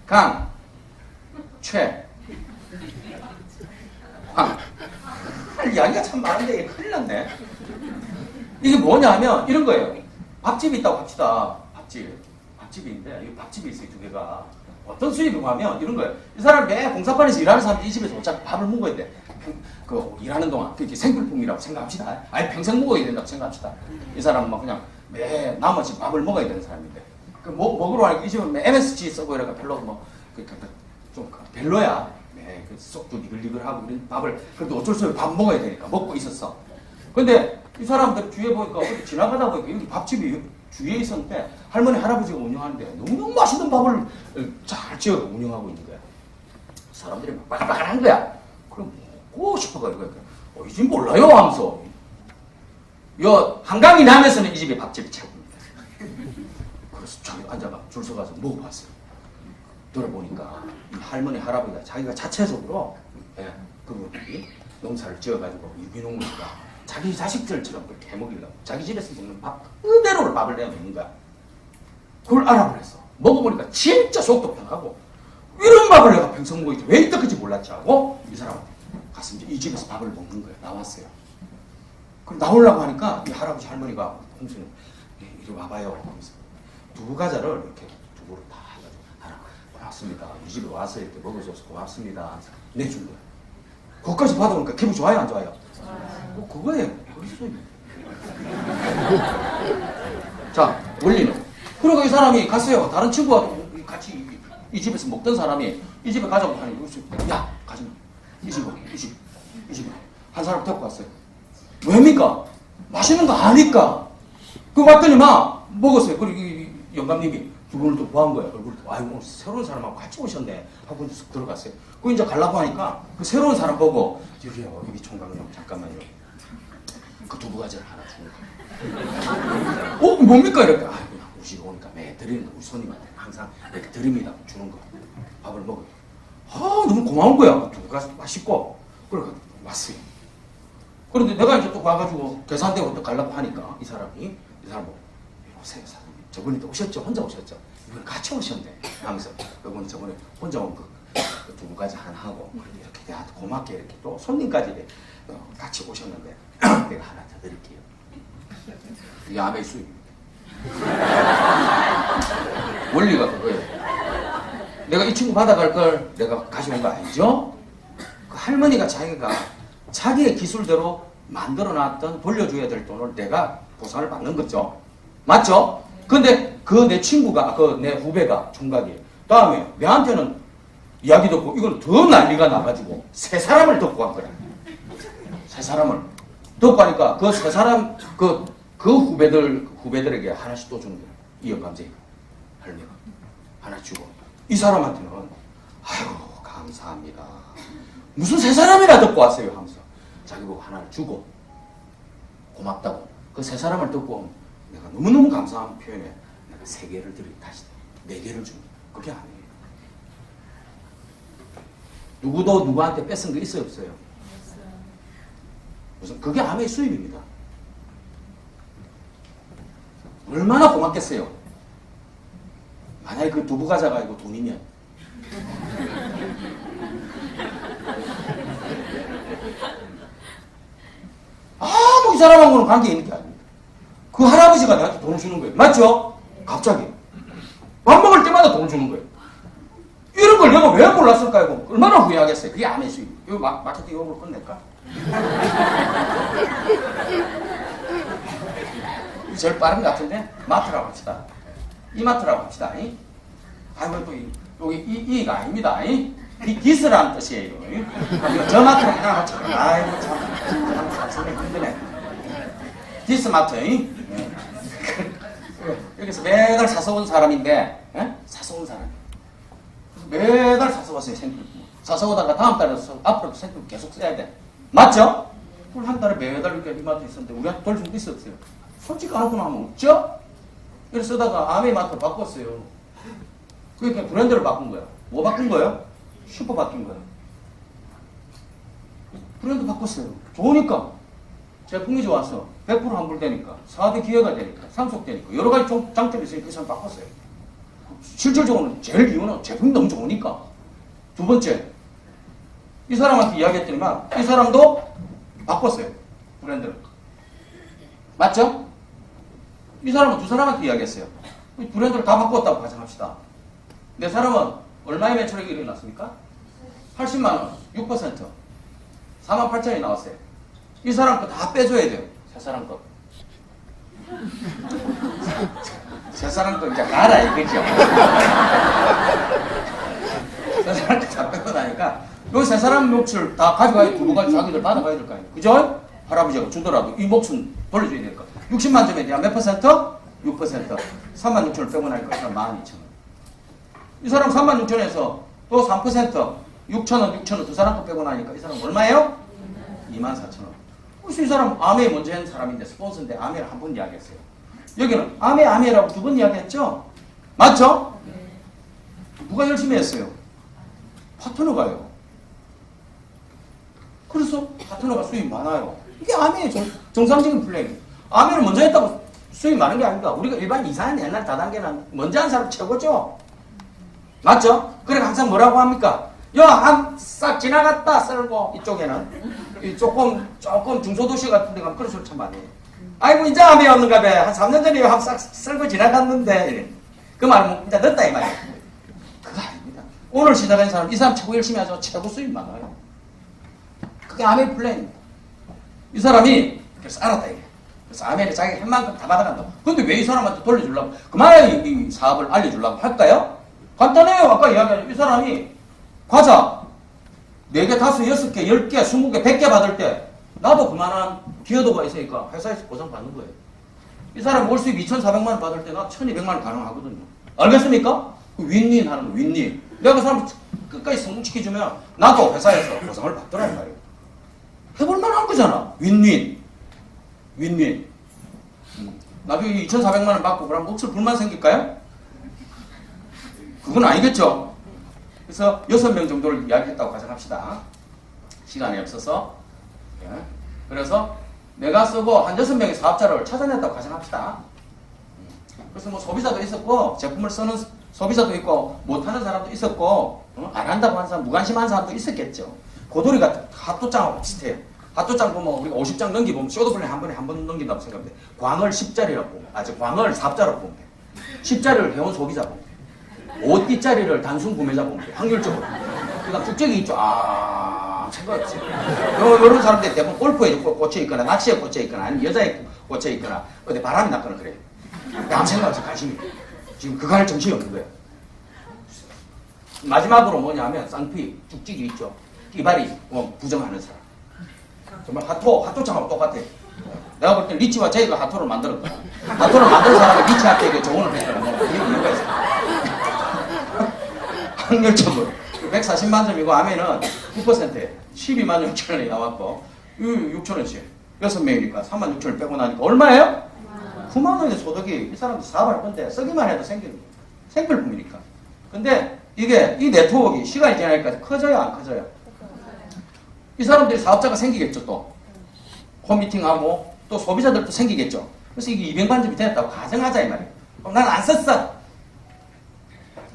강, 최, 황. 할 이야기가 참 많은데 이게 큰일 났네. 이게 뭐냐면 이런 거예요. 밥집이 있다고 합시다. 밥집이 있는데 이 밥집이 있어요. 두 개가. 어떤 수입이 하면 이런 거예요. 이 사람 매 공사판에서 일하는 사람들이 이 집에서 어차피 밥을 먹어야 돼. 그 일하는 동안 그게 생필품이라고 생각합시다. 아예 평생 먹어야 된다고 생각합시다. 이 사람은 막 그냥 매 나머지 밥을 먹어야 되는 사람인데 그 먹으러 가니까 이 집은 MSG 쓰고 이래가 별로 좀 별로야. 그 속도 니글니글하고 이런 밥을 그래도 어쩔 수 없이 밥 먹어야 되니까 먹고 있었어. 근데 이 사람들 주위에 보니까 어디 지나가다 보니까 여기 밥집이 주위에 있었는데 할머니 할아버지가 운영하는데 너무 맛있는 밥을 잘 지어 운영하고 있는 거야. 사람들이 막 바글바글한 거야. 그럼 먹고 싶어가지고 이 집 몰라요 하면서 한강이 남에서는 이 집이 밥집이 최고입니다. 그래서 저기 앉아가 줄 서가서 먹어봤어요. 들어보니까 이 할머니 할아버지가 자기가 자체적으로 그분이 농사를 지어가지고 유기농으로다가 자기 자식들처럼 그렇게 해먹이려고 자기 집에서 먹는 밥 그대로 밥을 내어 먹는 거야. 그걸 알아버렸어. 먹어보니까 진짜 속도 편하고 이런 밥을 내가 평생 먹었지 왜 이때까지 몰랐지 하고 이 사람한테 가서 이제 이 집에서 밥을 먹는 거야. 나왔어요. 그럼 나오려고 하니까 이 할아버지 할머니가 홍수는 이리 와봐요 하면서 두부 과자를 이렇게 두부를 다 해가지고 하나 고맙습니다. 이 집에 와서 이렇게 먹어줘서 고맙습니다. 내준 거야. 그것까지 받아보니까 기분 좋아요 안 좋아요? 그거예요. 자, 원리는. 그리고 이 사람이 갔어요. 다른 친구와 같이 이 집에서 먹던 사람이 이 집에 가자고 하니, 야, 가지마. 이 집에. 한 사람 데리고 갔어요. 왜입니까? 맛있는 거 아니까. 그거 봤더니 막 먹었어요. 그리고 이 영감님이 두 분을 또 구한 거예요. 아이고, 새로운 사람하고 같이 오셨네. 하고 들어갔어요. 그 이제 가려고 하니까 그 새로운 사람 보고, 여기 총각님, 잠깐만요. 그 두부 과자를 하나 주는 거예요. 뭡니까? 이렇게. 우리 집에 오니까 매 드리는 거, 우리 손님한테 항상 이렇게 드립니다. 주는 거. 밥을 먹어요. 너무 고마운 거야. 두부 과자 맛있고. 그래서 왔어요. 그런데 내가 이제 또 와가지고 계산대로 또 가려고 하니까 이 사람 보고, 오세요, 사장님. 저번에 또 오셨죠? 혼자 오셨죠? 이번에 같이 오셨네. 하면서 그분이 저번에 혼자 온 그 두부 과자 하나 하고, 이렇게 내한테 고맙게 이렇게 또 손님까지 같이 오셨는데, 내가 하나 더 드릴게요. 이게 아메이 수입입니다. 원리가 그거예요. 내가 이 친구 받아갈 걸 내가 가져온 거 아니죠? 그 할머니가 자기가 자기의 기술대로 만들어놨던 돌려줘야 될 돈을 내가 보상을 받는 거죠. 맞죠? 근데 그 내 친구가, 내 후배가 총각이 다음에 내한테는 이야기 듣고 이건 더 난리가 나가지고 세 사람을 듣고 간 거야. 세 사람을 듣고 하니까 그 세 사람 그 후배들에게 하나씩 또 주는 거야. 이 영감쟁이가 할머니가 하나 주고 이 사람한테는 아이고 감사합니다. 무슨 세 사람이나 듣고 왔어요 하면서 자기 보고 하나를 주고 고맙다고 그 세 사람을 듣고 내가 너무너무 감사한 표현에 내가 3개를 다시 4개를 줍니다. 그게 아니에요. 누구도 누구한테 뺏은 거 있어요 없어요? 무슨 그게 아메이 수입입니다. 얼마나 고맙겠어요. 만약에 그 두부 과자가 아니고 돈이면 아무 이 사람하고는 관계 있는 게 아닙니다. 그 할아버지가 나한테 돈을 주는 거예요. 맞죠? 갑자기. 밥 먹을 때마다 돈을 주는 거예요. 이런 걸 내가 왜 몰랐을까요? 얼마나 후회하겠어요. 그게 암의 수익. 이거 마케팅 용어로 끝낼까? 이게 제일 빠른 것 같은데? 마트라고 합시다. 이마트라고 합시다. 아이고, 또, 여기 이가 아닙니다. 디스라는 뜻이에요. 저 마트로 하나 맞춰. 아이고, 참 설명 힘드네. 디스마트. 여기서 매달 사서 온 사람인데, 사서 온 사람. 매달 사서 왔어요, 생필품. 사서 오다가 다음 달에 앞으로도 생필품 계속 써야 돼. 맞죠? 그걸 한 달에 매달 이렇게 이마트 있었는데, 우리한테 돌 좀 있었어요. 솔직히 않고 나면 없죠? 그래서 쓰다가 아메 마트로 바꿨어요. 그러니까 브랜드를 바꾼 거야. 뭐 바꾼 거예요? 슈퍼 바뀐 거야. 브랜드 바꿨어요. 좋으니까. 제품이 좋았어. 100% 환불되니까. 사업의 기회가 되니까. 상속되니까. 여러 가지 장점이 있으니까 그 사람 바꿨어요. 실질적으로는 제일 이유는 제품이 너무 좋으니까. 두 번째, 이 사람한테 이야기했더니만 이 사람도 바꿨어요. 브랜드를. 맞죠? 이 사람은 두 사람한테 이야기했어요. 브랜드를 다 바꿨다고 가정합시다. 내 사람은 얼마의 매출액이 일어났습니까? 80만 원, 6%. 48,000원이 나왔어요. 이 사람 거 다 빼줘야 돼요. 세 사람 거. 세 사람 거 이제 가라 이거죠. 세 사람 거 다 빼고 나니까 요 세 사람 몫을 다 가져가야 두부가 자기들 받아가야 될 거 아니에요. 그죠? 할아버지가 주더라도 이 몫은 돌려줘야 될 거. 60만 점에 대한 몇 퍼센트? 6%. 36,000을 빼고 나니까 이 사람 12,000원. 이 사람 36,000원에서 또 3%, 6,000원, 6,000원 두 사람 거 빼고 나니까 이 사람 얼마예요? 24,000원. 혹시 이 사람 아메 먼저 한 사람인데 스폰서인데 아메를 한 번 이야기했어요. 여기는 아메라고 두 번 이야기했죠? 맞죠? 누가 열심히 했어요? 파트너가요. 그래서 파트너가 수입이 많아요. 이게 아메의 정상적인 플레이. 아메를 먼저 했다고 수입이 많은 게 아닙니다. 우리가 일반 이사한 옛날 다단계는 먼저 한 사람 최고죠? 맞죠? 그래 항상 뭐라고 합니까? 싹 지나갔다 썰고 이쪽에는 조금 중소도시 같은 데 가면 그런 소리 참 많이 해요. 아이고 이제 아메 없는가 봐. 한 3년 전에 싹 썰고 지나갔는데 그 말은 이제 늦다 이 말이에요. 그거 아닙니다. 오늘 시작한 사람 이 사람 최고 열심히 하죠. 최고 수입 많아요. 그게 아메 플랜입니다. 이 사람이 그래서 알았다 이게. 그래서 아메를 자기가 한 만큼 다 받아간다고. 근데 왜 이 사람한테 돌려주려고 그만해 이 사업을 알려주려고 할까요? 간단해요. 아까 이야기한 이 사람이 과자 4개, 5개, 6개, 10개, 20개, 100개 받을 때 나도 그만한 기여도가 있으니까 회사에서 보상받는 거예요. 이 사람 월 수입 2,400만 원 받을 때 나 1,200만 원 가능하거든요. 알겠습니까? 윈윈 하는 거, 윈윈. 내가 그 사람 끝까지 성공시켜주면 나도 회사에서 보상을 받더란 말이에요. 해볼 만한 거잖아. 윈윈. 윈윈. 나중에 2,400만 원 받고 그럼 몫을 불만 생길까요? 그건 아니겠죠. 그래서 6명 정도를 이야기했다고 가정합시다. 시간이 없어서. 예. 그래서 내가 쓰고 한 6명의 사업자를 찾아냈다고 가정합시다. 그래서 뭐 소비자도 있었고 제품을 쓰는 소비자도 있고 못하는 사람도 있었고 안 한다고 하는 사람, 무관심한 사람도 있었겠죠. 고돌이 같은 핫도장하고 비슷해요. 핫도장 보면 우리가 50장 넘기보면 쇼도플레이 한 번에 한 번 넘긴다고 생각하면 돼. 광을 10자리라고 보면 광을 4자로 보면 돼. 10자리를 해온 소비자 보면 돼. 5D짜리를 단순 구매자 보면 돼. 확률적으로. 그러니까 국적이 있죠. 생각했지. 이런 사람들이 대부분 골프에 꽂혀 있거나 낚시에 꽂혀 있거나 아니면 여자에 꽂혀 있거나 어디 바람이 났거나 그래요. 아무 생각 없이 관심이. 지금 그거 할 정신이 없는 거예요. 마지막으로 뭐냐면 쌍피, 쭉찍이 있죠. 끼발이 부정하는 사람. 정말 핫도장하고 똑같아. 내가 볼 때 리치와 제이가 핫도를 만들었다. 핫도를 만든 사람이 리치한테 조언을 했다는 거. 이게 이유가 있어. 확률적으로 140만 점이고 아메는 9%에 12만 6천원이 나왔고 6천원씩 6명이니까 3만 6천원 빼고 나니까 얼마예요? 9만 원의 소득이 이 사람도 사업할 건데 쓰기만 해도 생기는 생필품이니까. 근데 이게 이 네트워크가 시간이 지나니까 커져요 안 커져요? 이 사람들이 사업자가 생기겠죠. 또 홈미팅하고 또 소비자들도 생기겠죠. 그래서 이게 200만 점이 됐다고 가정하자 이 말이에요. 그럼 난 안 썼어.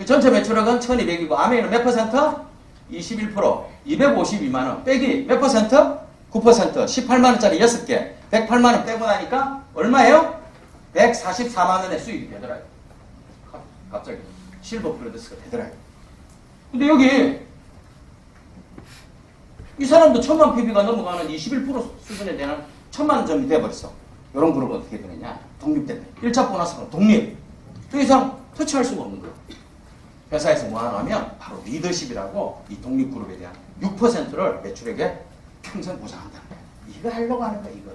전체 매출액은 1200이고 아메이는 몇 퍼센트? 21%. 252만 원. 빼기 몇 퍼센트? 9%. 18만 원짜리 6개. 108만 원 빼고 나니까 얼마예요? 144만 원의 수익이 되더라고요. 갑자기 실버 프로듀스가 되더라고요. 근데 여기 이 사람도 1000만 PB가 넘어가는 21% 수준에 대한 1000만 점이 돼버렸어. 이런 그룹은 어떻게 되느냐? 독립된다. 1차 보너스는 독립. 더 이상 터치할 수가 없는 거예요. 회사에서 뭐 하냐면 바로 리더십이라고 이 독립그룹에 대한 6%를 매출액에 평생 보장한다는 거예요. 이거 하려고 하는 거야, 이거.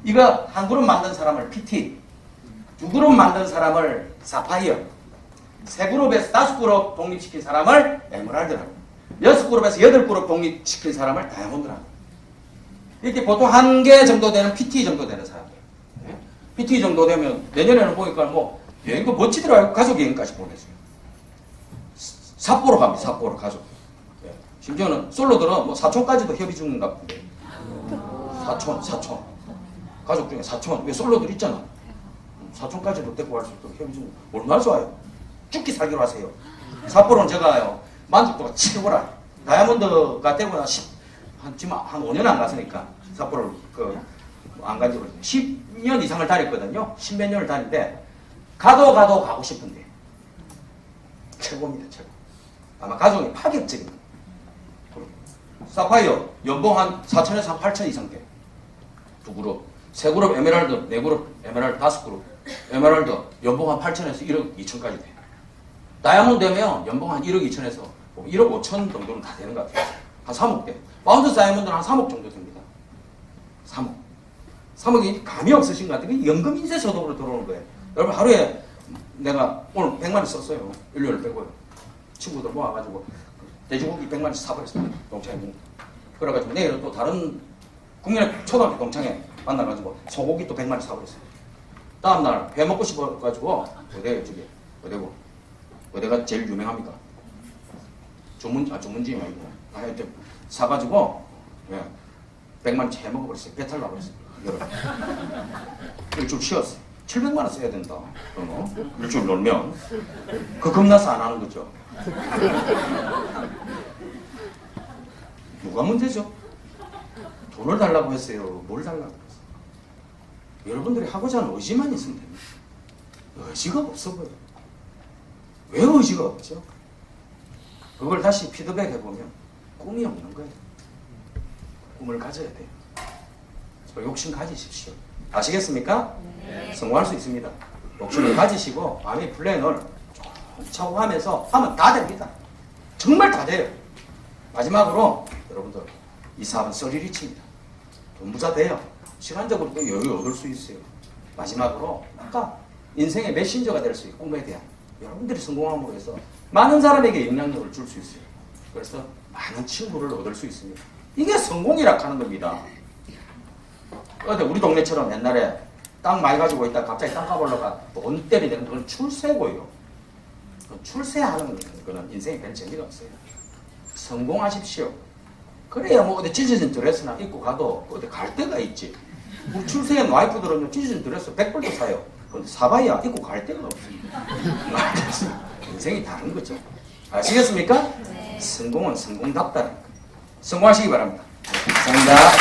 이거 한 그룹 만든 사람을 PT, 두 그룹 만든 사람을 사파이어, 세 그룹에서 5그룹 독립시킨 사람을 에메랄드라고, 6그룹에서 8그룹 독립시킨 사람을 다이아몬드라고. 이렇게 보통 한 개 정도 되는 PT 정도 되는 사람들. PT 정도 되면 내년에는 보니까 뭐 여행도 멋지더라고요. 가족 여행까지 보냈어요. 삿포로 갑니다. 삿포로 가족. 심지어는 솔로들은 뭐 사촌까지도 협의 중인가 본데. 사촌. 가족 중에 사촌. 왜 솔로들 있잖아. 사촌까지도 데리고 갈 수 있도록 협의 중. 얼마나 좋아요. 죽기 살기로 하세요. 삿포로는 제가요, 만족도가 최고라. 다이아몬드가 되고 나 지금 한 5년 안 갔으니까 삿포로를 안 간지 10년 이상을 다녔거든요. 10몇 년을 다니는데 가도 가고 싶은데 최고입니다. 최고. 아마 가족이 파격적인 그룹. 사파이어 연봉 한 4천에서 한 8천 이상 돼. 두 그룹. 세 그룹 에메랄드, 네 그룹 에메랄드, 5그룹 에메랄드 연봉 한 8천에서 1억 2천까지 돼. 다이아몬드 되면 연봉 한 1억 2천에서 1억 5천 정도는 다 되는 것 같아요. 한 3억 돼. 파운드 다이아몬드는 한 3억 정도 됩니다. 3억. 3억이 감이 없으신 것 같아요. 연금 인쇄 소득으로 들어오는 거예요. 여러분 하루에 내가 오늘 100만 원 썼어요. 일요일 빼고요. 친구들 모아가지고 돼지고기 100만 원씩 사버렸어요. 동창회 보니까. 그래가지고 내일은 또 다른 국민의 초등학교 동창회 만나가지고 소고기 또 100만 원씩 사버렸어요. 다음날 회 먹고 싶어가지고 어디가 제일 유명합니까? 주문지 말고 하여튼 사가지고 100만 원 채 먹어버렸어요. 배탈 나버렸어요. 일주일 쉬었어요. 700만 원 써야 된다. 일주일 놀면 그 겁나서 안 하는 거죠. 뭐가 문제죠? 돈을 달라고 했어요. 뭘 달라고 했어요? 여러분들이 하고자 하는 의지만 있으면 됩니다. 의지가 없어 보여요. 왜 의지가 없죠? 그걸 다시 피드백 해보면 꿈이 없는 거예요. 꿈을 가져야 돼요. 욕심 가지십시오. 아시겠습니까? 네. 성공할 수 있습니다. 욕심을 가지시고 마음의 플랜을 차고 하면서 하면 다 됩니다. 정말 다 돼요. 마지막으로 여러분들 이 사업은 썰리리치입니다. 돈 부자 돼요. 시간적으로도 여유 얻을 수 있어요. 마지막으로 아까 인생의 메신저가 될 수 있고 꿈에 대한 여러분들이 성공함으로 해서 많은 사람에게 영향력을 줄 수 있어요. 그래서 많은 친구를 얻을 수 있습니다. 이게 성공이라 하는 겁니다. 어때 우리 동네처럼 옛날에 땅 많이 가지고 있다 갑자기 땅값 올라가 돈 때리는 그건 출세고요. 출세하는 거는 인생에 별 재미가 없어요. 성공하십시오. 그래야 뭐 어디 찢어진 드레스나 입고 가도 어디 갈 데가 있지. 우리 출세한 와이프들은 찢어진 드레스 100불도 사요. 근데 사봐야 입고 갈 데가 없어요. 인생이 다른 거죠. 아시겠습니까? 네. 성공은 성공답다는 거. 성공하시기 바랍니다. 감사합니다.